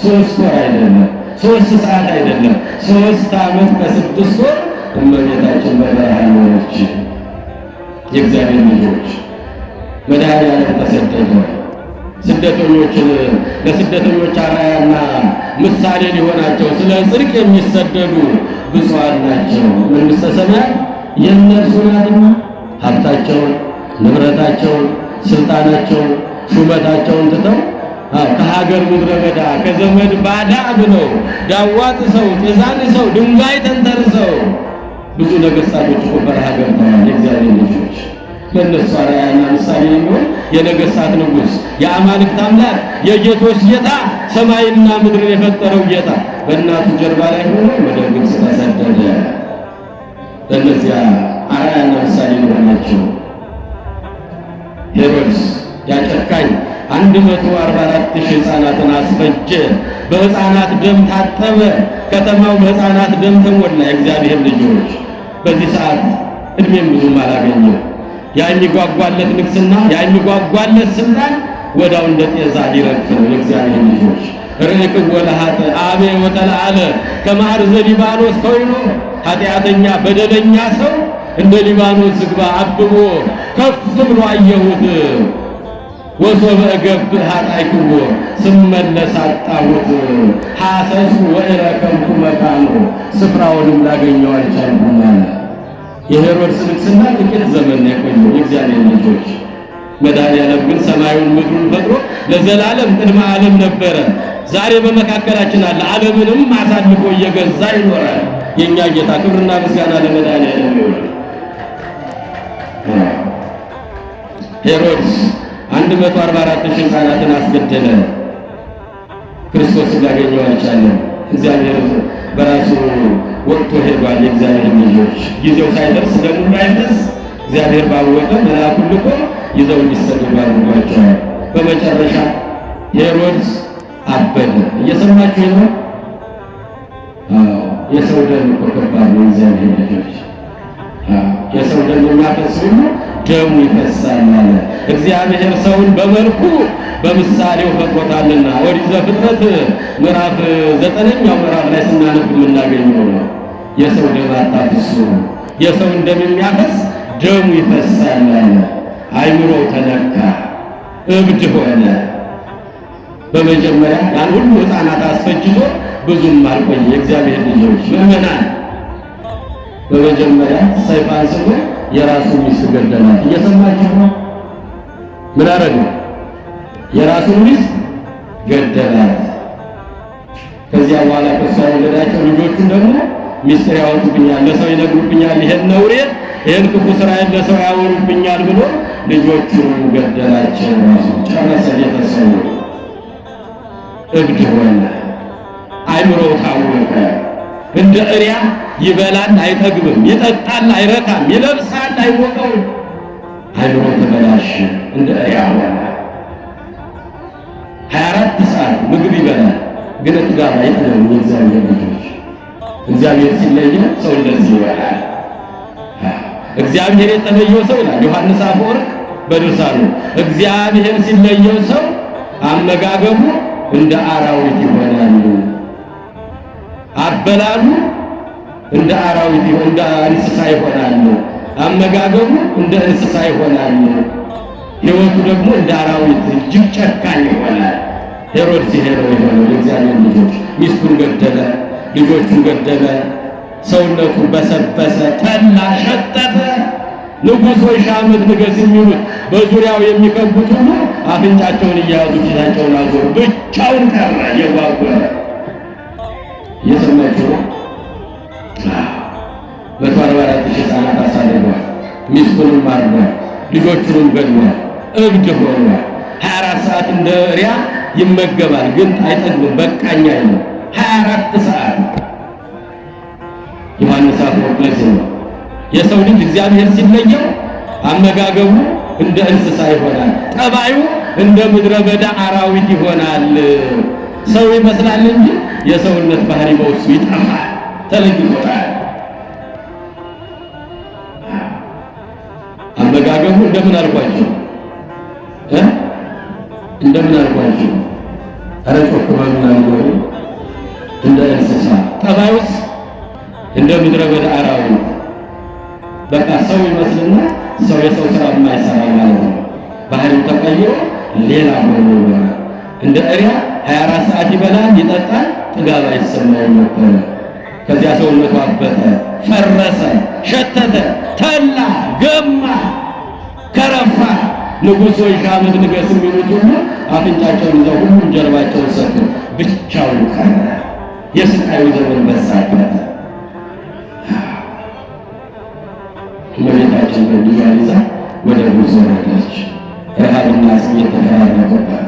3 ወር አይደለም 3 ሰዓት አይደለም 3 ዓመት ከ6 ወር እመቤታችን በበረሃ ኖረች። የእግዚአብሔር ልጆች መድኃኒዓለም ተሰደደ። ስደተኞችን ለስደተኞች አርአያና ምሳሌ ሊሆናቸው ስለ ጽድቅ የሚሰደዱ ብፁዓን ናቸው። መንግሥተ ሰማያት የእነርሱ ናትና ሀብታቸውን፣ ንብረታቸውን፣ ስልጣናቸውን፣ ሹመታቸውን ትተው ከሀገር ምድረ በዳ ከዘመድ ባዳ ብለው ዳዋ ጥሰው ጤዛ ጥሰው ድንጋይ ተንተርሰው ብዙ ነገሥታቶች እኮ በረሃ ገብተዋል። የእግዚአብሔር ልጆች ለእነሱ አርአያና ምሳሌ የሚሆን የነገሥታት ንጉሥ የአማልክት አምላክ የጌቶች ጌታ ሰማይና ምድርን የፈጠረው ጌታ በእናቱ ጀርባ ላይ ሆኖ ወደ ግብፅ ተሰደደ። ለእነዚያ አርአያና ምሳሌ የሚሆናቸው ሄሮድስ ያጨካኝ 144,000 ሕፃናትን አስፈጀ። በሕፃናት ደም ታጠበ። ከተማው በሕፃናት ደም ተሞላ። የእግዚአብሔር ልጆች በዚህ ሰዓት እድሜም ብዙም አላገኘም። ያ የሚጓጓለት ንግስና ያ የሚጓጓለት ስልጣን ወዳው እንደ ጤዛ ሊረግፍ ነው። የእግዚአብሔር ልጆች ርዕቅ ወለሃተ አቤ ወተለአለ ከማርዘ ሊባኖስ ኮይኑ ኃጢአተኛ በደለኛ ሰው እንደ ሊባኖስ ዝግባ አብቦ ከፍ ብሎ አየሁት። ወሶበ እገብር ኃጣይክዎ ስመለስ አጣሁት። ሐሰሱ ወእረከብኩ መካኖ ስፍራውንም ላገኘው አልቻልኩም አለ። የሄሮድስ ንግስና ጥቂት ዘመን ነው የቆየው። የእግዚአብሔር ልጆች መድኃኒዓለም ግን ሰማዩን ምድሩን ፈጥሮ ለዘላለም ቅድመ ዓለም ነበረ። ዛሬ በመካከላችን አለ። ዓለምንም አሳልፎ እየገዛ ይኖራል። የኛ ጌታ ክብርና ምስጋና ለመድኃኒዓለም ይሁን። ሄሮድስ 144,000 ሕፃናትን አስገደለ። ክርስቶስን ላገኘው አልቻለም። እግዚአብሔር በራሱ ወጥቶ ሄዷል። የእግዚአብሔር ልጆች ጊዜው ሳይደርስ ደሙ እንዳይፈስ እግዚአብሔር ባወቀ መልአኩን ልኮ ይዘው እንዲሰደዱ አድርጓቸዋል። በመጨረሻ ሄሮድስ አበደ። እየሰማችሁ ነው? የሰው ደም እኮ ከባድ ነው። እግዚአብሔር ልጆች የሰው ደም የሚያፈስ ሁሉ ደሙ ይፈሳል ማለት እግዚአብሔር ሰውን በመልኩ በምሳሌው ፈጥሮታልና ኦሪት ዘፍጥረት ምዕራፍ 9ኛው ምዕራፍ ላይ ስናነብ የምናገኘው ነው። የሰው ደም አታፍሱ፣ የሰውን ደም የሚያፈስ ደሙ ይፈሳል ማለት አይምሮው ተነካ፣ እብድ ሆነ። በመጀመሪያ ያን ሁሉ ሕፃናት አስፈጅቶ ብዙም አልቆየ። የእግዚአብሔር ልጆች ምዕመናን በመጀመሪያ ሰይፍ አንስቶ የራሱ ሚስት ገደላት። እየሰማችሁ ነው? ምን አረገ? የራሱን ሚስት ገደላት። ከዚያ በኋላ ከሷ የወለዳቸው ልጆቹን ደግሞ ሚስጥር ያወጡብኛል፣ ለሰው ይነግሩብኛል፣ ይሄን ነውሬን ይሄን ክፉ ስራዬን ለሰው ያወሩብኛል ብሎ ልጆቹን ገደላቸው። ራሱ ጨረሰ። ቤተሰቡ እብድ ሆነ፣ አይምሮው ታወቀ። እንደ እሪያ ይበላል አይጠግብም፣ ይጠጣል አይረካም፣ ይለብሳል አይሞቀውም። አይምሮው ተበላሸ፣ እንደ እሪያ ሆነ። 24 ሰዓት ምግብ ይበላል፣ ግን ጥጋብ አይጠግብም። የእግዚአብሔር ልጆች እግዚአብሔር ሲለየው ሰው እንደዚህ ይበላል። እግዚአብሔር የተለየው ሰው ይላል ዮሐንስ አፈወርቅ በድርሳኑ እግዚአብሔር ሲለየው ሰው አመጋገቡ እንደ አራዊት ይሆናል፣ አበላሉ እንደ አራዊት እንደ እንስሳ ይሆናል፣ አመጋገቡ እንደ እንስሳ ይሆናል፣ ሕይወቱ ደግሞ እንደ አራዊት እጅግ ጨካኝ ይሆናል። ሄሮድስ ሄሮድ የሆነው የእግዚአብሔር ልጆች ሚስቱን ገደለ፣ ልጆቹን ገደለ፣ ሰውነቱ በሰበሰ፣ ተላ፣ ሸጠተ። ንጉሥ ወይ ሺህ ዓመት ንገስ የሚሉት በዙሪያው የሚከቡት ሁሉ አፍንጫቸውን እያያዙ ፊታቸውን አዞሩ። ብቻውን ቀረ የጓጓ። እየሰማችሁ ነው? 144,000 ሕፃናት አሳድጓል። ሚስቱንም ማርዷል፣ ልጆቹንም ገድሏል። እብድ ሆኗል። 24 ሰዓት እንደ ሪያ ይመገባል፣ ግን አይጠግብም። በቃኝ አይልም። 24 ሰዓት ዮሐንስ አፈወርቅ ለዚህ ነው የሰው ልጅ እግዚአብሔር ሲለየው አመጋገቡ እንደ እንስሳ ይሆናል። ጠባዩ እንደ ምድረ በዳ አራዊት ይሆናል። ሰው ይመስላል እንጂ የሰውነት ባህሪ በውስጡ ይጠፋል፣ ተለይቶታል። አመጋገቡ እንደምን አልኳችሁ? እንደምን አልኳችሁ? ኧረ ጮክ በሉና ንገሩ። እንደ እንስሳ። ጠባዩስ እንደ ምድረ በዳ አራዊት። በቃ ሰው ይመስልና ሰው የሰው ስራ የማይሰራ ማለት ነው። ባህሪው ተቀይሮ ሌላ ሆኖ ይሆናል። እንደ እሪያ 24 ሰዓት ይበላል ይጠጣል፣ ጥጋብ አይሰማውም ነበር። ከዚያ ሰውነቱ አበጠ፣ ፈረሰ፣ ሸተተ፣ ተላ፣ ገማ፣ ከረፋ። ንጉሥ ወይ ሺህ ዓመት ንገስ የሚሉት ሁሉ አፍንጫቸውን ይዘው ሁሉም ጀርባቸውን ሰጡ። ብቻውን ቀረ። የስቃዩ ዘመን በዛበት። እመቤታችን በልጇን ይዛ ወደ ግብፅ ወረደች። ረሃብና ጽም የተፈራረቀባት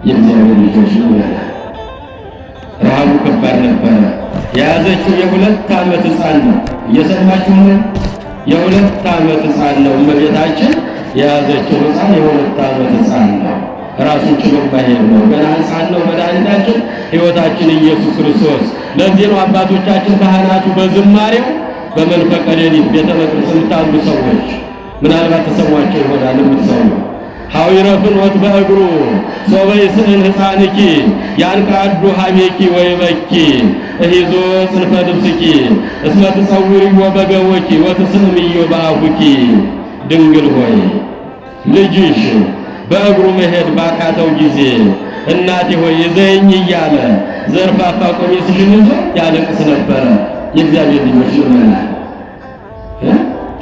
የእግዚአብሔር ልጆች ነው ያለ። ረሃቡ ከባድ ነበረ። የያዘችው የ2 ዓመት ሕፃን ነው። እየሰማችሁ ነው? የ2 ዓመት ሕፃን ነው። እመቤታችን የያዘችው ሕፃን የ2 ዓመት ሕፃን ነው። ራሱን ችሎ ባይሄድ ነው። ገና ሕፃን ነው መድኃኒታችን ሕይወታችን ኢየሱስ ክርስቶስ። ለዚህ ነው አባቶቻችን ካህናቱ በዝማሬው በመንፈቀ ሌሊት ቤተ መቅደስ የምታሉ ሰዎች ምናልባት ተሰሟቸው ይሆናል የምትሰሙ ሐዊረ ፍኖት በእግሩ ሶበ ይስእን ሕፃንኪ ያንቃዱ ሀቤኪ ወይበኪ እሂዞ ጽንፈ ልብስኪ እስመ ትጸውሪዮ በገቦኪ ወትስእምዮ በአፉኪ። ድንግል ሆይ ልጅሽ በእግሩ መሄድ ባቃተው ጊዜ እናቴ ሆይ ይዘኝ እያለ ዘርፋፋ ቀሚስሽን ይዞ ያለቅስ ነበረ። የእግዚአብሔር ልጆች ይሆናል።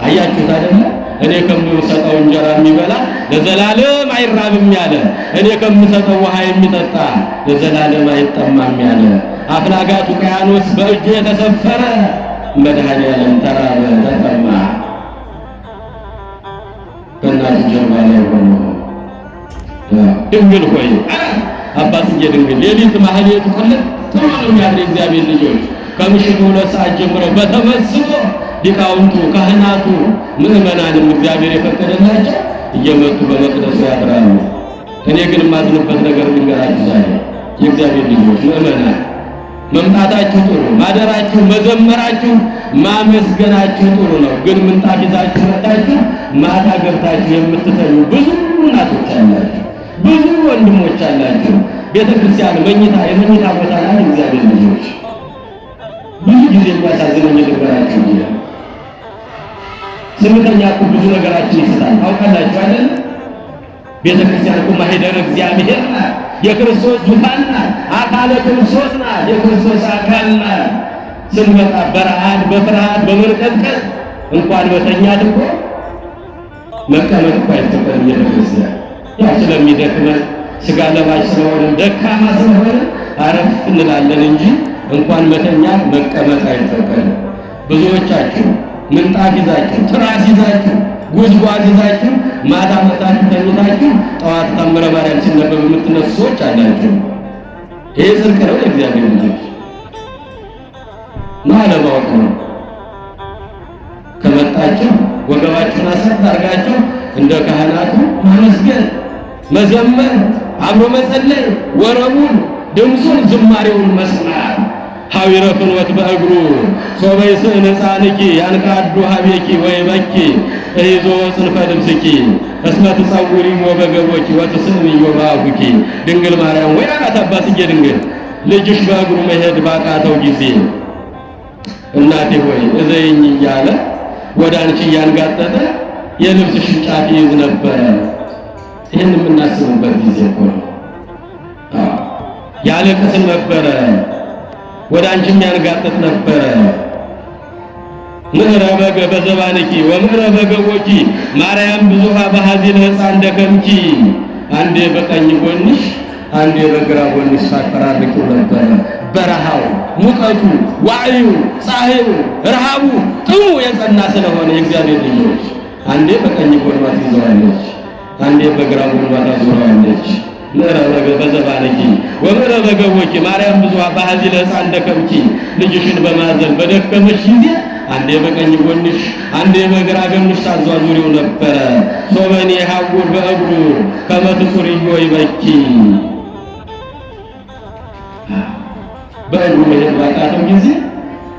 አያችሁት አይደለ? እኔ ከምሰጠው እንጀራ የሚበላ ለዘላለም አይራብም ያለ፣ እኔ ከምሰጠው ውሃ የሚጠጣ ለዘላለም አይጠማም ያለ፣ አፍላጋቱ ውቅያኖስ በእጁ የተሰፈረ መድኃኔዓለም ተራበ ተጠማ። በእናቱ ጀርባ ላይ ሆኖ ድንግል ሆይ አባትዬ ድንግል ሌሊት ማህሌቱ ቅልጥ ጥሩ ነው የሚያድር እግዚአብሔር ልጆች ከምሽቱ 2 ሰዓት ጀምሮ በተመስጦ ሊቃውንቱ ካህናቱ ምዕመናንም እግዚአብሔር የፈቀደላቸው እየመጡ በመቅደሱ ያድራሉ። እኔ ግን የማዝንበት ነገር ልንገራችሁ። ዛሬ የእግዚአብሔር ልጆች ምዕመናን መምጣታችሁ ጥሩ፣ ማደራችሁ፣ መዘመራችሁ፣ ማመስገናችሁ ጥሩ ነው። ግን ምንጣፍ ይዛችሁ መጣችሁ ማታ ገብታችሁ የምትተኙ ብዙ እናቶች አላችሁ፣ ብዙ ወንድሞች አላችሁ። ቤተክርስቲያን የመኝታ ቦታ ላይ እግዚአብሔር ልጆች ብዙ ጊዜ የሚያሳዝነኝ ነገራችሁ ይላል። ስምንተኛ እኮ ብዙ ነገራችን ይስታል። ታውቃላችሁ አይደል? ቤተክርስቲያን እኮ ማህደረ እግዚአብሔር ናት። የክርስቶስ ዙፋን ናት። አካለ ክርስቶስ ናት። የክርስቶስ አካል ናት። ስንመጣ በረሃድ በፍርሃት በመንቀጥቀጥ እንኳን በተኛት እኮ መቀመጥ እኮ አይፈቀድም። ቤተክርስቲያን ያው ስለሚደክመን ስጋ ለባሽ ስለሆነ ደካማ ስለሆነ አረፍ እንላለን እንጂ እንኳን መተኛት መቀመጥ አይፈቀድም። ብዙዎቻችሁ ምንጣፍ ይዛችሁ ትራስ ይዛችሁ ጉዝጓዝ ይዛችሁ ማታ መታችሁ ተኝታችሁ ጠዋት ታምረ ማርያም ሲነበብ የምትነሱ ሰዎች አላችሁ። ይሄ ጽድቅ ነው? የእግዚአብሔር ልጆች ማለማወቅ ነው። ከመጣችሁ ወገባችሁን አሰር አድርጋችሁ እንደ ካህናቱ ማመስገን፣ መዘመር፣ አብሮ መጸለይ፣ ወረቡን፣ ድምፁን፣ ዝማሬውን መስማት። ሐዊረ ፍኖት በእግሩ ሶበ ይስእን ሕፃንኪ ያንቃዱ ሀቤኪ ወይበኪ እሂዞ ጽንፈ ልብስኪ እስመ ትጸውሪዮ በገቦኪ ወትስእምዮ በአፉኪ። ድንግል ማርያም ወይ አላት አባትዬ ድንግል ልጅሽ በእግሩ መሄድ ባቃተው ጊዜ እናቴ ሆይ እዘይኝ እያለ ወደ አንቺ እያንጋጠጠ የልብስሽን ጫፍ ይይዝ ነበረ። ይህን የምናስብበት ጊዜ እኮ ነው። ያለቅስም ነበረ፣ ወደ አንቺም ያንጋጠጥ ነበረ። ምዕረበ በዘባንኪ ወምዕረበ ገቦኪ ማርያም ብዙሃ በሐዚል ሕፃን ደከምኪ። አንዴ በቀኝ ጎንሽ አንዴ በግራ ጎንሽ ታፈራርቂው ነበረ። በረሃው፣ ሙቀቱ፣ ዋዕዩ፣ ፀሐዩ፣ ረሃቡ፣ ጥሙ የጸና ስለሆነ የእግዚአብሔር ልጆች አንዴ በቀኝ ጎኗ ትይዘዋለች፣ አንዴ በግራ ጎኗ ታዞረዋለች። ምዕረበ በዘባነኪ ወምዕረበ ገቦኪ ማርያም ብዙኃ በኀዚለ ሕፃን ደከምኪ ልጅሽን በማዘል በደከመሽ ጊዜ አንዴ በቀኝ ጎንሽ አንዴ በግራ ጎንሽ ታዟዙሪው ነበረ። ሶበኒ ሐውር በእግሩ ከመ ትጹርዮ ይበኪ በእግሩ መሄድ ባቃተው ጊዜ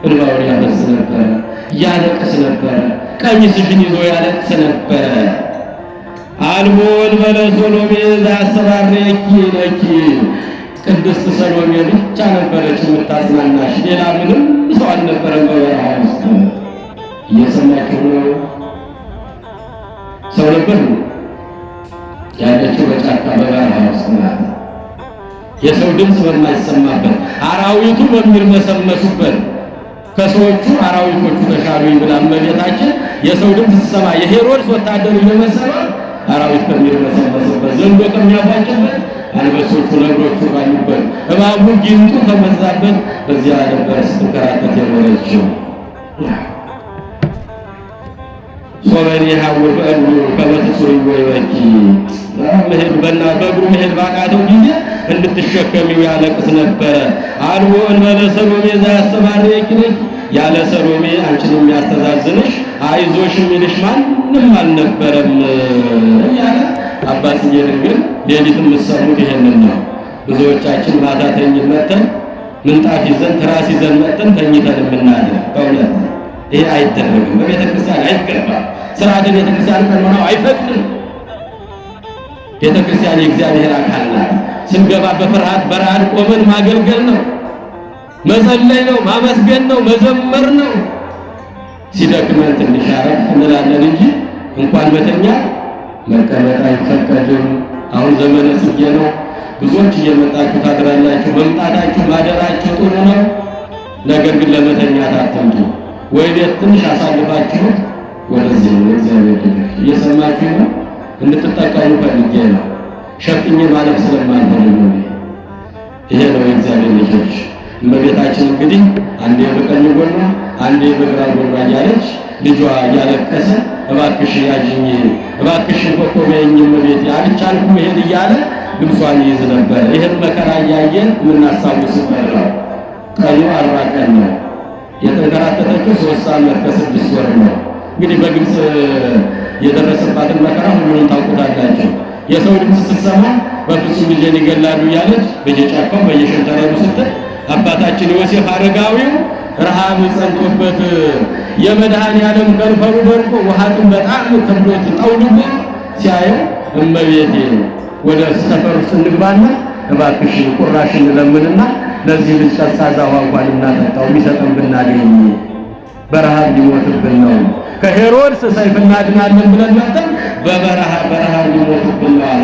እንባውን ያፈስ ነበረ፣ ያለቅስ ነበረ። ቀሚስሽን ይዞ ያለቅስ ነበረ። አልቦ እንበለ ሰሎሜ ዘአስተባርኪ ለኪ ቅድስት ሰሎሜ ብቻ ነበረች የምታጽናናሽ፣ ሌላ ምንም ሰው አልነበረም በበረሃ ውስጥ። እየሰማችሁ ነው? ሰው ነበር ያለችው በጫካ በበረሃ ውስጥ ናት። የሰው ድምፅ በማይሰማበት አራዊቱ በሚርመሰመሱበት ከሰዎቹ አራዊቶቹ ተሻሉኝ ብላ እመቤታችን የሰው ድምፅ ስትሰማ የሄሮድስ ወታደር እየመሰለ አራዊት ከሚርመሰመስበት ዘንዶ ከሚያፋጭበት አንበሶቹ ነብሮቹ ባሉበት እባቡ ጊንጡ ከበዛበት በዚያ ነበር ስትከራተት የኖረችው። ሶበኒ ሐውር በእግሩ ከመ ትጹርዮ ይበኪ መሄድ በእግሩ መሄድ ባቃተው ጊዜ እንድትሸከሚው ያለቅስ ነበረ። አልቦ እንበለ ሰሎሜ ዘአስተባርኪ ለኪ ያለ ሰሎሜ አንቺን የሚያስተዛዝንሽ አይዞሽ የሚልሽ ማንም አልነበረም ያለ አባ ጽጌ ድንግል ሌሊት የምትሰሙት ይሄንን ነው። ብዙዎቻችን ማታ ተኝተን መተን ምንጣፍ ይዘን ትራስ ይዘን መተን ተኝተን የምናድር በእውነት ይሄ አይደረግም። በቤተ ክርስቲያን አይገባም። ሥርዓተ ቤተ ክርስቲያን ቀኖናው አይፈቅድም። ቤተ ክርስቲያን የእግዚአብሔር አካል ናት። ስንገባ በፍርሃት በረሃድ ቆመን ማገልገል ነው፣ መጸለይ ነው፣ ማመስገን ነው፣ መዘመር ነው። ሲደክመን ትንሽ አረፍ እንላለን እንጂ እንኳን መተኛ መቀመጥ አይፈቀድም። አሁን ዘመነ ጽጌ ነው። ብዙዎች እየመጣችሁ ታድራላችሁ። መምጣታችሁ ማደራችሁ ጥሩ ነው። ነገር ግን ለመተኛት አትምጡ። ወይ ቤት ትንሽ አሳልፋችሁ ወደዚህ ነው። እግዚአብሔር እየሰማችሁ ነው። እንድትጠቀሙ ፈልጌ ነው። ሸፍኜ ማለፍ ስለማልፈልግ ነው። ይሄ ነው የእግዚአብሔር ልጆች። እመቤታችን እንግዲህ አንዴ በቀኝ ጎኗ አንዴ በግራ ጎኗ እያለች ልጇ እያለቀሰ እባክሽ ያዥኝ፣ እባክሽ ኮኮበኝ እመቤቴ አልቻልኩም ይሄን እያለ ልብሷን ይይዝ ነበር። ይሄን መከራ እያየን የምናስታውስበት ነው። ቀኑ 40 ቀን ነው። የተንከራተተችው 3 ዓመት ከ6 ወር ነው። እንግዲህ በግብፅ የደረሰባትን መከራ ሁሉንም ታውቁታላችሁ። የሰው ድምፅ ስትሰማ በፍጹም ልጄን ይገላሉ እያለች በየጫካው በየሸንተረሩ ስትል አባታችን ዮሴፍ አረጋዊው ረሃብ ጸንቶበት የመድኃኔዓለም ከንፈሩ ደርቆ ውሃትን በጣም ከብሎት ጠውልጎ ሲያየው እመቤቴ ወደ ሰፈር ውስጥ እንግባና እባክሽ ቁራሽ እንለምንና ለዚህ ልጅ ቀዝቃዛ ውሃ እንኳን እናጠጣው የሚሰጠን ብናገኝ በረሃብ ሊሞትብን ነው፣ ከሄሮድስ ሰይፍ እናድናለን ብለን መጥተን በረሃብ ሊሞትብን ነው አለ።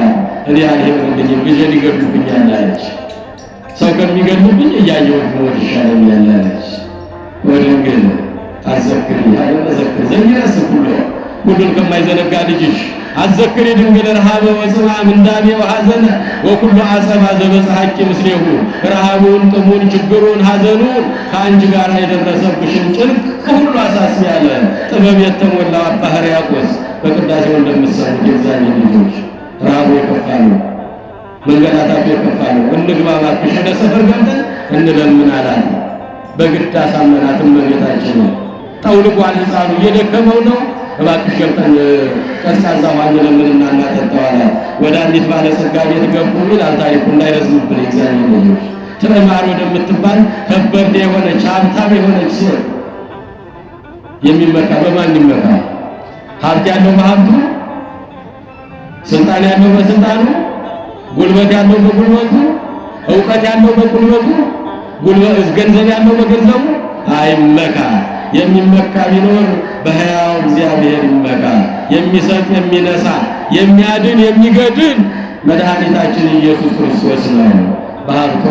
እኔ አልሄድልኝም ልጄ ሊገድሉብኛል አለች። ሰው ከሚገድሉብኝ እያየሁት ሞት ይሻለኛል አለች። ወድንግል አዘክሪ አለመዘክር ዘኝረስ ሁሉን ከማይዘነጋ ልጅሽ አዘክሪ ድንግል ረሃበ ወጽማ ምንዳቤ ወሐዘነ ወኩሉ አጸባ ዘበጽሐኪ ምስሌሁ ረሃቡን፣ ጥሙን፣ ችግሩን፣ ሐዘኑን ከአንቺ ጋር የደረሰብሽን ጭንቅ ሁሉ አሳስቢ ያለ ጥበብ የተሞላው አባ ሕርያቆስ በቅዳሴው እንደምትሰሙት የእግዚአብሔር ልጆች ረሃቡ የከፋ ነው፣ መንገላታቱ የከፋ ነው። እንግባ እባክሽ ወደ ሰፈር ገብተን እንለምን አላት። በግድ አሳመናት እመቤታችን። ጠውልጓል ሕፃኑ እየደከመው ነው። እባክሽ ገብተን ቀዝቃዛ ውሃ እንለምንና እናጠጣው አላት። ወደ አንዲት ባለጸጋ ቤት ገቡ ይላል ታሪኩ እንዳይረዝምብን የእግዚአብሔር ልጆች። ትዕማር ወደምትባል ከበርቴ የሆነች ሀብታም የሆነች ሴት የሚመካ በማን ይመካ? ሀብት ያለው በሀብቱ፣ ስልጣን ያለው በስልጣኑ፣ ጉልበት ያለው በጉልበቱ፣ ዕውቀት ያለው በጉልበቱ፣ ገንዘብ ያለው በገንዘቡ አይመካ። የሚመካ ቢኖር በሕያው እግዚአብሔር ይመካ። የሚሰጥ የሚነሳ የሚያድን የሚገድል መድኃኒታችን ኢየሱስ ክርስቶስ ነው። በሀብቷ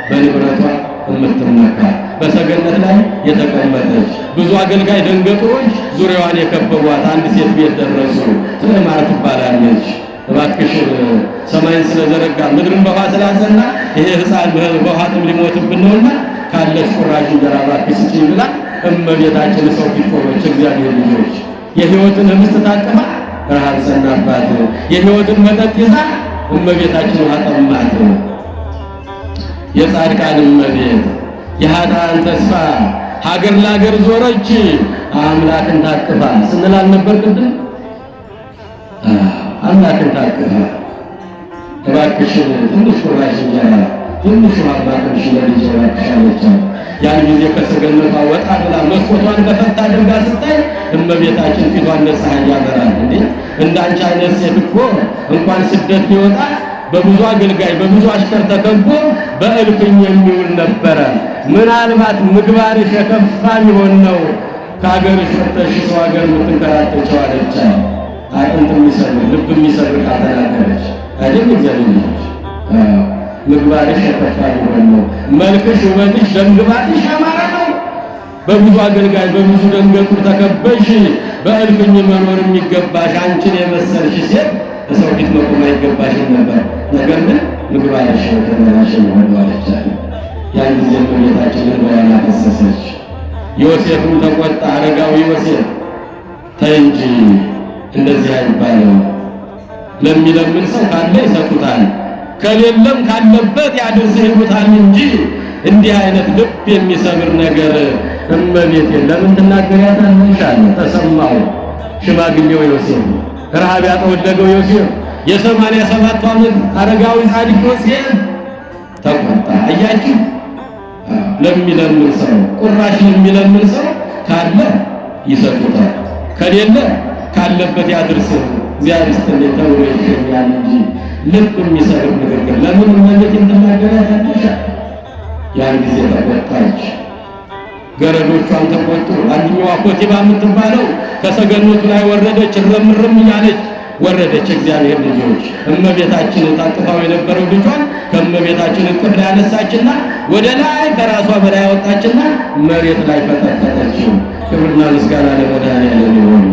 በንብረቷ የምትመካ በሰገነት ላይ የተቀመጠች ብዙ አገልጋይ ደንገጥሮች ዙሪያዋን የከበቧት አንድ ሴት ቤት ደረሱ። ትዕማር ትባላለች። እባክሽ ሰማይን ስለዘረጋ ምድርን በውሃ ስላጸና ይሄ ሕፃን በውሃ ጥም ሊሞትብን ነውና ካለች ቁራሽ እንጀራ እባክሽ ስጪኝ ብላ እመቤታችን ሰው ፊት ቆመች። እግዚአብሔር ልጆች የሕይወትን ህብስት ታቅፋ ረሃብ ጸናባት። የሕይወትን መጠጥ ይዛ እመቤታችን አጠማት። የጻድቃን እመቤት የኃጥአን ተስፋ ሀገር ለሀገር ዞረች አምላክን ታቅፋ ስንል አልነበር ቅድም? አምላክን ታቅፋ እባክሽን ትንሽ ቁራሽ እንጀራ ትንሽ አባትሽ ለልጅ እባክሽ አለቻት። ያን ጊዜ ከሰገነቷ ወጣ ብላ መስኮቷን ከፈታ አድርጋ ስታይ እመቤታችን ፊቷን ለፀሐይ ያበራል። እንዴ እንዳንቺ አይነት ሴት እኮ እንኳን ስደት ሊወጣ በብዙ አገልጋይ በብዙ አሽከር ተከቦ በእልፍኝ የሚውል ነበረ። ምናልባት ምግባርሽ የከፋ ሊሆን ነው ከሀገርሽ ወጥተሽ ሰው ሀገር የምትንከራተችው አለቻት። አጥንት የሚሰብር ልብ የሚሰብር ካተናገረች አይደል እግዚአብሔር ልጅ ምግባርሽ የከፋ ሊሆን ነው። መልክሽ ውበትሽ ደምግባትሽ ያማረ ነው። በብዙ አገልጋይ በብዙ ደንገጡር ተከበሽ በእልፍኝ መኖር የሚገባሽ አንቺን የመሰልሽ ሴት በሰው ፊት መቆም አይገባሽም ነበር። ነገር ግን ምግባርሽ የተበላሸ ነው አለቻት። ያን ጊዜ እመቤታችንን በኋላ ፈሰሰች። ዮሴፍም ተቆጣ። አረጋዊ ዮሴፍ ተይ እንጂ እንደዚህ አይባልም። ለሚለምን ሰው ካለ ይሰጡታል፣ ከሌለም ካለበት ያድርሰው ይሉታል እንጂ እንዲህ አይነት ልብ የሚሰብር ነገር እመቤቴ ለምን ትናገሪያታለሽ? አለ። ተሰማው። ሽማግሌው ዮሴፍ ረሃብ ያጠወለገው ዮሴፍ የ87 ዓመት አረጋዊ ጻድቅ ዮሴፍ ተቆጣ። አያችሁ ለሚለምን ሰው ቁራሽ የሚለምን ሰው ካለ ይሰጡታል፣ ከሌለ ካለበት ያድርሰው እግዚአብሔር ይስጥልኝ ተብሎ ይሸኛል እንጂ ልብ የሚሰብር ንግግር ለምን እመቤቴ ትናገሪያታለሽ? ያን ጊዜ ተቆጣች። ገረዶቿን ተቆጡ። አንደኛዋ ኮቲባ የምትባለው ከሰገነቱ ላይ ወረደች። ረምርም እያለች ወረደች። እግዚአብሔር ልጆች እመቤታችን ታቅፋው የነበረው ልጇን ከእመቤታችን እቅፍ ላይ ያነሳችና ወደ ላይ ከራሷ በላይ ያወጣችና መሬት ላይ ፈጠፈጠችው። ክብርና ምስጋና ለመድኃኒዓለም ይሁን።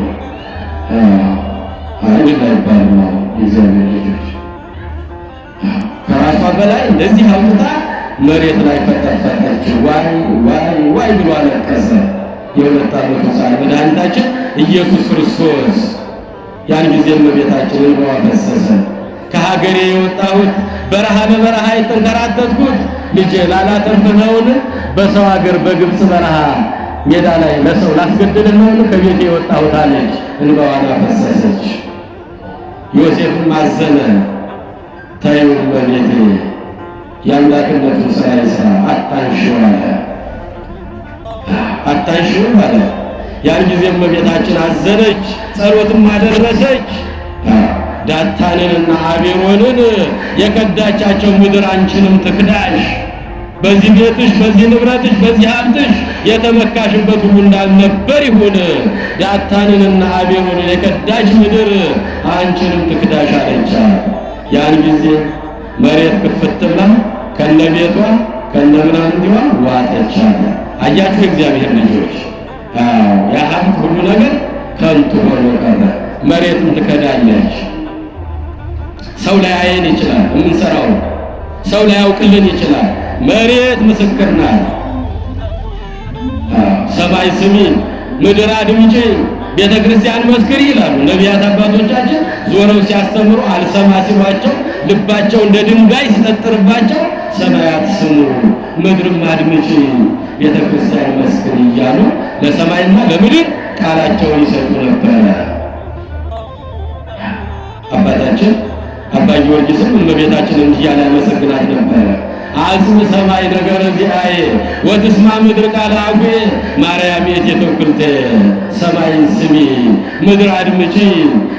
አይደል አይባልም እግዚአብሔር ልጆች ከራሷ በላይ እንደዚህ አውጥታ መሬት ላይ ፈጠፈጠችው። ዋይ ዋይ ዋይ ብሎ አለቀሰ። የሁለት ዓመቱ ሕፃን መድኃኒታችን ኢየሱስ ክርስቶስ። ያን ጊዜ እመቤታችን እንባዋ ፈሰሰ። ከሀገሬ የወጣሁት በረሃ በበረሃ የተንከራተትኩት ልጄ ላላተርፍ ነውን? በሰው ሀገር በግብፅ በረሃ ሜዳ ላይ ለሰው ላስገድል ነውን? ከቤቴ የወጣሁት አለች። እንባዋን አፈሰሰች። ዮሴፍም አዘነ። ተይው እመቤቴ የአምላክነቱን ሥራ ይሥራ አታንሺው አለ። አታንሺው አለ። ያን ጊዜ እመቤታችን አዘነች፣ ጸሎትም አደረሰች። ዳታንንና አቤሮንን የከዳቻቸው ምድር አንቺንም ትክዳሽ፣ በዚህ ቤትሽ፣ በዚህ ንብረትሽ፣ በዚህ ሀብትሽ የተመካሽበት ሁሉ እንዳልነበር ይሁን። ዳታንንና አቤሮንን የከዳች ምድር አንቺንም ትክዳሽ አለቻት። ያን ጊዜ መሬት ክፍት ብላ ከነቤቷ ከነምናምንዲዋ ዋጠቻት። አያችሁ እግዚአብሔር ልጆች ያ ሀብት ሁሉ ነገር ከንቱ ሆኖ ቀረ። መሬትም ትከዳለች። ሰው ላይ አየን ይችላል የምንሰራው፣ ሰው ላይ ያውቅልን ይችላል። መሬት ምስክር ናት። ሰማይ ስሚ፣ ምድር አድምጪ፣ ቤተ ክርስቲያን መስክሪ ይላሉ ነቢያት አባቶቻችን። ዞረው ሲያስተምሩ አልሰማ ሲሏቸው ልባቸው እንደ ድንጋይ ሲጠጥርባቸው ሰማያት ስሙ፣ ምድርም አድምጪ፣ ቤተ ክርስቲያን መስክሪ እያሉ ለሰማይና ለምድር ቃላቸውን ይሰጡ ነበረ። አባታችን አባ ጊዮርጊስም እመቤታችንን እንዲህ ያለ ያመሰግናት ነበረ። አጽም ሰማይ ነገረ ዚአየ ወትስማ ምድር ቃለ አፉየ ማርያም የቴቶክልቴ። ሰማይን ስሚ፣ ምድር አድምጪ፣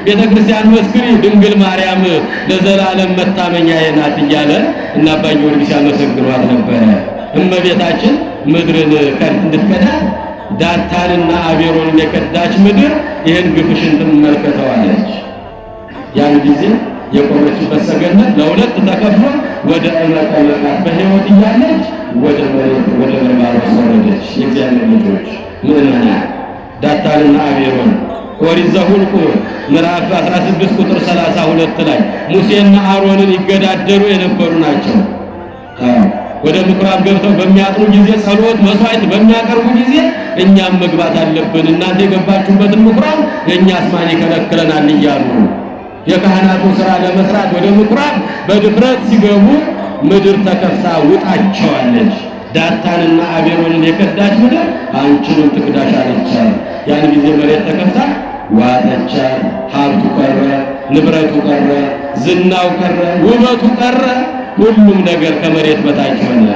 ቤተ ክርስቲያን መስክሪ፣ ድንግል ማርያም ለዘላለም መታመኛዬ ናት እያለ እና አባ ጊዮርጊስ ያመሰግኗት ነበረ። እመቤታችን ምድርን እንድትከዳ ዳታንና አቤሮንን የከዳች ምድር ይህን ግፍሽን ትመልከተዋለች። ያን ጊዜ የቆመችበት ሰገነት ለሁለት ተከፍሎ ወደ እመቀመቃት በሕይወት እያለች ወደ መሬት ወደ በርባሮስ ወረደች። የእግዚአብሔር ልጆች ምዕመናን ዳታንና አቤሮን ኦሪት ዘኍልቍ ምዕራፍ 16 ቁጥር 32 ላይ ሙሴና አሮንን ይገዳደሩ የነበሩ ናቸው። ወደ ምኩራብ ገብተው በሚያጥሩ ጊዜ ጸሎት መስዋዕት በሚያቀርቡ ጊዜ እኛም መግባት አለብን፣ እናንተ የገባችሁበትን ምኩራብ የእኛስ ማን ይከለክለናል እያሉ የካህናቱ ሥራ ለመስራት ወደ ምኩራብ በድፍረት ሲገቡ ምድር ተከፍታ ውጣቸዋለች። ዳታንና አቤሮንን የከዳች ምድር አንቺንም ትክዳሽ አለቻት። ያን ጊዜ መሬት ተከፍታ ዋጠቻት። ሀብቱ ቀረ፣ ንብረቱ ቀረ፣ ዝናው ቀረ፣ ውበቱ ቀረ። ሁሉም ነገር ከመሬት በታች ሆነ።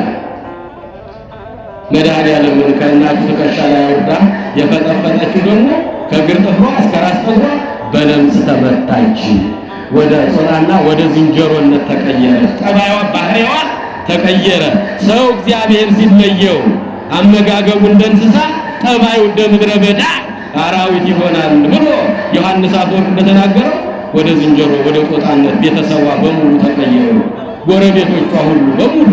መድኃኒዓለምን ከእናቱ ትከሻ ላይ አውርዳ የፈጠፈጠችው ደግሞ ከእግር ጥፍሯ እስከ ራስ ጠጉሯ በለምጽ ተመታች። ወደ ጾላና ወደ ዝንጀሮነት ተቀየረች። ጠባይዋ ባህሪዋ ተቀየረ። ሰው እግዚአብሔር ሲለየው አመጋገቡ እንደ እንስሳ፣ ጠባዩ እንደ ምድረ በዳ አራዊት ይሆናል ብሎ ዮሐንስ አፈወርቅ እንደተናገረው ወደ ዝንጀሮ ወደ ጦጣነት ቤተሰቧ በሙሉ ተቀየሩ። ጎረቤቶቿ ሁሉ በሙሉ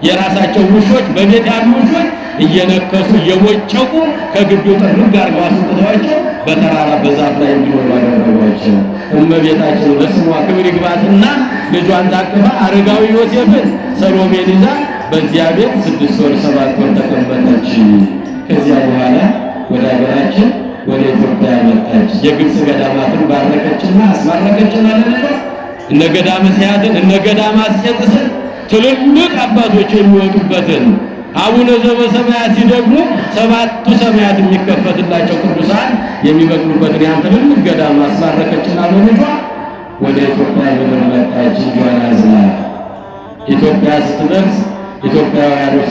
የራሳቸው ውሾች በቤት ያሉ ውሾች እየነከሱ እየቦጨቁ ከግቢው ጥርግ ጋር አስወጥተዋቸው በተራራ በዛፍ ላይ እንዲኖሩ አደረጓቸው። እመቤታችን ለስሟ ክብር ይግባትና ልጇን ታቅፋ አረጋዊ ዮሴፍን ሰሎሜን ይዛ በዚያ ቤት 6 ወር 7 ወር ተቀመጠች። ከዚያ በኋላ ወደ ሀገራችን ወደ ኢትዮጵያ መጣች። የግብጽ ገዳማትን ባረከችና አስባረከችና ለልጇ እነ ገዳመ ሲያትን እነ ገዳመ አስቄጥስን ትልልቅ አባቶች የሚወጡበትን አቡነ ዘበሰማያት ሲደግሙ 7ቱ ሰማያት የሚከፈትላቸው ቅዱሳን የሚበቅሉበትን ያን ትልልቅ ገዳም አስባረከችና ለልጇ ወደ ኢትዮጵያ ምድር መጣች። ልጇን አዝላ ኢትዮጵያ ስትደርስ ኢትዮጵያውያኖች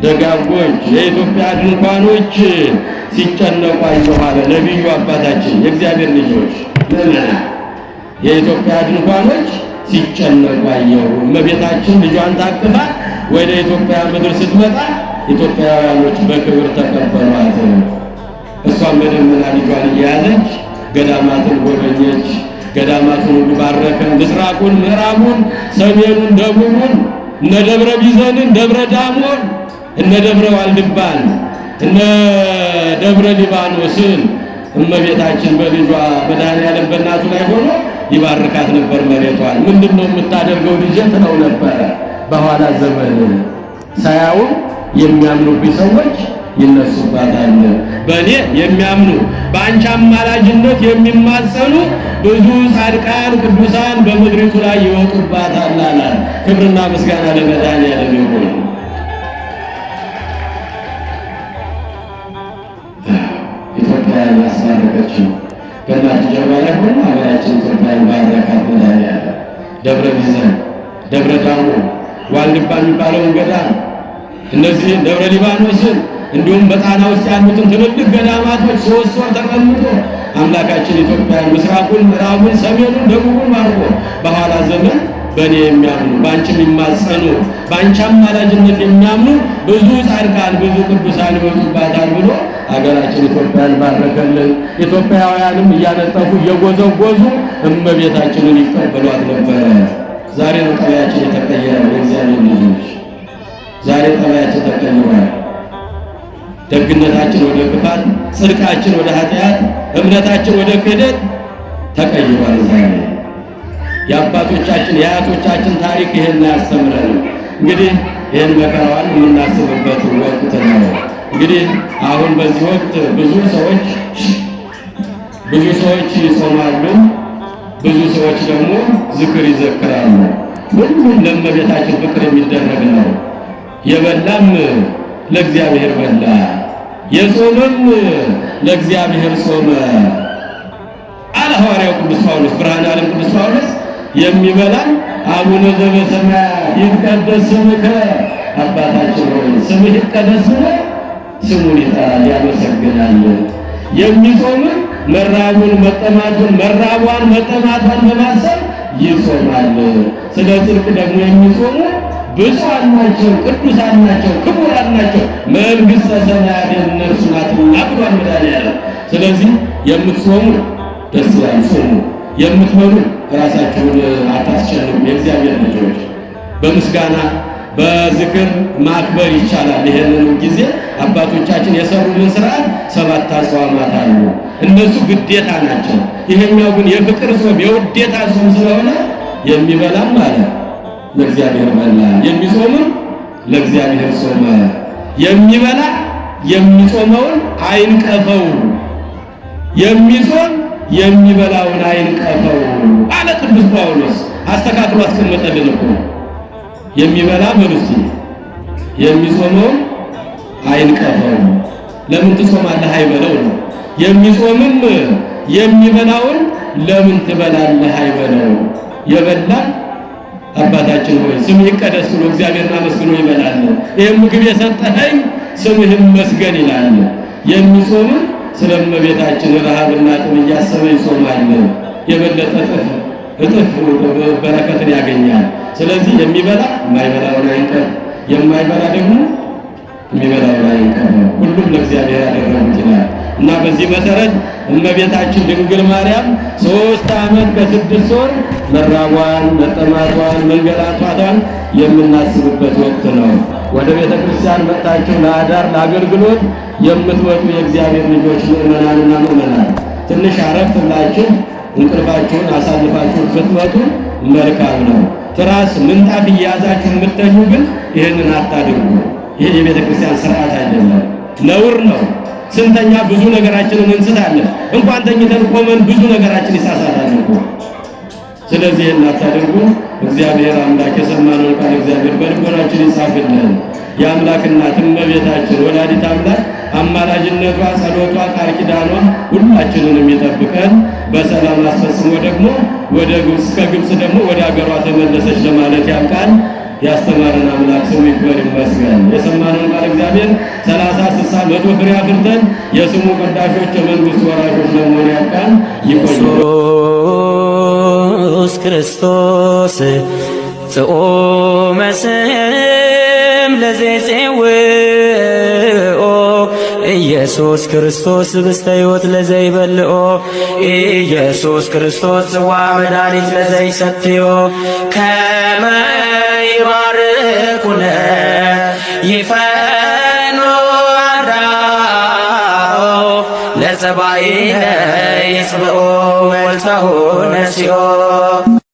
ደጋጎች የኢትዮጵያ ድንኳኖች ሲጨነቁ አየኋለ ነቢዩ አባታችን የእግዚአብሔር ልጆች ምዕመናን የኢትዮጵያ ድንኳኖች ሲጨነቁ አየሁ። እመቤታችን ልጇን ታቅፋ ወደ ኢትዮጵያ ምድር ስትመጣ ኢትዮጵያውያኖች በክብር ተቀበሏት። እሷም በደመና ልጇን እየያዘች ገዳማትን ጎበኘች። ገዳማትን ሁሉ ባረከ። ምስራቁን፣ ምዕራቡን፣ ሰሜኑን፣ ደቡቡን እነ ደብረ ቢዘንን፣ ደብረ ዳሞን፣ እነ ደብረ ዋልድባን፣ እነ ደብረ ሊባኖስን እመቤታችን በልጇ መድኃኒዓለም በእናቱ ላይ ሆኖ ይባርካት ነበር። መሬቷን ምንድነው የምታደርገው ልጄ ትለው ነበረ። በኋላ ዘመን ሳያው የሚያምኑብኝ ሰዎች ይነሱባታል። በእኔ የሚያምኑ በአንቺ አማላጅነት የሚማጸኑ ብዙ ጻድቃን ቅዱሳን በምድሪቱ ላይ ይወጡባታል አለ። ክብርና ምስጋና ለመድኃኒዓለም ይሁን። ኢትዮጵያን ያስባረከችው ከእናቱ ጀርባ ላይ ሆኖ ሀገራችን ኢትዮጵያን ባረካት መድኃኒዓለም። ደብረ ቢዘን፣ ደብረ ዳሞ፣ ዋልድባ የሚባለውን ገዳም እነዚህን ደብረ ሊባኖስን እንዲሁም በጣና ውስጥ ያሉትን ትልልቅ ገዳማቶች 3 ወር ተቀምጦ አምላካችን ኢትዮጵያን ምስራቁን፣ ምዕራቡን፣ ሰሜኑን፣ ደቡቡን ባርኮ በኋላ ዘመን በእኔ የሚያምኑ በአንቺ የሚማጸኑ በአንቺ አማላጅነት የሚያምኑ ብዙ ጻድቃን ብዙ ቅዱሳን ይወጡባታል ብሎ ሀገራችን ኢትዮጵያን ባረከልን። ኢትዮጵያውያንም እያነጠፉ እየጎዘጎዙ እመቤታችንን ይቀበሏት ነበረ። ዛሬ ነው ጠባያችን የተቀየረው። የእግዚአብሔር ልጆች ዛሬ ጠባያችን ተቀይሯል። ደግነታችን ወደ ክፋት፣ ጽድቃችን ወደ ኃጢአት፣ እምነታችን ወደ ክህደት ተቀይሯል። ዛሬ የአባቶቻችን የአያቶቻችን ታሪክ ይሄን ያስተምረን። እንግዲህ ይሄን መከራዋን የምናስብበት ወቅት ነው። እንግዲህ አሁን በዚህ ወቅት ብዙ ሰዎች ይጾማሉ፣ ብዙ ሰዎች ደግሞ ዝክር ይዘክራሉ። ሁሉም ለእመቤታችን ፍቅር የሚደረግ ነው። የበላም ለእግዚአብሔር በላ፣ የጾመም ለእግዚአብሔር ጾመ አለ ሐዋርያው ቅዱስ ጳውሎስ። ብርሃነ ዓለም ቅዱስ ጳውሎስ የሚበላ አቡነ ዘበሰማያት ይትቀደስ ስምከ፣ አባታችን ሆይ ስምህ ይቀደስ ብሎ ስሙን ይጠራል፣ ያመሰግናል። የሚጾምም መራቡን መጠማቱን መራቧን መጠማቷን በማሰብ ይጾማል። ስለ ጽድቅ ደግሞ የሚጾሙ ብፁዓን ናቸው፣ ቅዱሳን ናቸው፣ ክቡራን ናቸው፣ መንግሥተ ሰማያት የእነርሱ ናትና ብሏል መድኃኒዓለም። ስለዚህ የምትጾሙ ደስ ይላል፣ ጾሙ። የምትበሉ ራሳችሁን አታስጨንቁ። የእግዚአብሔር ልጆች በምስጋና በዝክር ማክበር ይቻላል። ይሄንን ጊዜ አባቶቻችን የሰሩልን ስርዓት 7 አጽዋማት አሉ። እነሱ ግዴታ ናቸው። ይሄኛው ግን የፍቅር ጾም የውዴታ ጾም ስለሆነ የሚበላም ማለት ለእግዚአብሔር በላ፣ የሚጾምም ለእግዚአብሔር ጾመ። የሚበላ የሚጾመውን አይንቀፈው፣ የሚጾም የሚበላውን አይንቀፈው አለ ቅዱስ ጳውሎስ። አስተካክሎ አስቀመጠልን እኮ የሚበላ በሉስቲ የሚጾመው አይንቀፈው። ለምን ትጾማለህ አይበለው ነው። የሚጾምም የሚበላውን ለምን ትበላለህ አይበለው። የበላ አባታችን ሆይ ስምህ ይቀደስ ብሎ እግዚአብሔርን አመስግኖ ይበላል። ይህም ምግብ የሰጠኸኝ ስምህን መስገን ይላል። የሚጾም ስለ እመቤታችን ረሃብና ጥም እያሰበ ይጾማል። የበለጠ እጥፍ በረከትን ያገኛል። ስለዚህ የሚበላ የማይበላውን አይንቀፍ፣ የማይበላ ደግሞ የሚበላውን አይንቀፍ። ሁሉም ለእግዚአብሔር ያደረጉት ይላል እና በዚህ መሰረት እመቤታችን ድንግል ማርያም 3 ዓመት ከ6 ወር መራቧን፣ መጠማቷን፣ መንገላቷን የምናስብበት ወቅት ነው። ወደ ቤተ ክርስቲያን መጣችሁ ለአዳር ለአገልግሎት የምትመጡ የእግዚአብሔር ልጆች ምእመናንና ምእመናት ትንሽ አረፍ ብላችሁ እንቅልፋችሁን አሳልፋችሁ ብትመጡ መልካም ነው። ትራስ ምንጣፍ እያያዛችሁ የምትተኙ ግን ይህንን አታድርጉ። ይህ የቤተ ክርስቲያን ስርዓት አይደለም፣ ነውር ነው። ስንተኛ ብዙ ነገራችንን እንስታለን። እንኳን ተኝተን ቆመን ብዙ ነገራችን ይሳሳታል እኮ። ስለዚህ እናታደርጉ። እግዚአብሔር አምላክ የሰማነውን ቃል እግዚአብሔር በልቦናችን ይጻፍልን። የአምላክ እናት እመቤታችን ወላዲት አምላክ አማላጅነቷ፣ ጸሎቷ፣ ቃል ኪዳኗ ሁላችንንም ይጠብቀን። በሰላም አስፈጽሞ ደግሞ ወደ ግብጽ ከግብጽ ደግሞ ወደ አገሯ ተመለሰች ለማለት ያብቃን። ያስተማረን አምላክ ስሙ ይክበር ይመስገን። የሰማነውን ቃል እግዚአብሔር 30፣ 60፣ 100 ፍሬ አፍርተን የስሙ ቀዳሾች የመንግስቱ ወራሾች ለመሆን ያብቃን። ኢየሱስ ክርስቶስ ጽኦመ ስም ለዘይጼውኦ ኢየሱስ ክርስቶስ ብስተ ሕይወት ለዘይበልኦ ኢየሱስ ክርስቶስ ጽዋ መድኃኒት ለዘይሰትዮ ከመ ይባርኩነ ይፈኖ አዳኦ ለጸባኢነ ይጽብኦ ወልታሁ ነሲኦ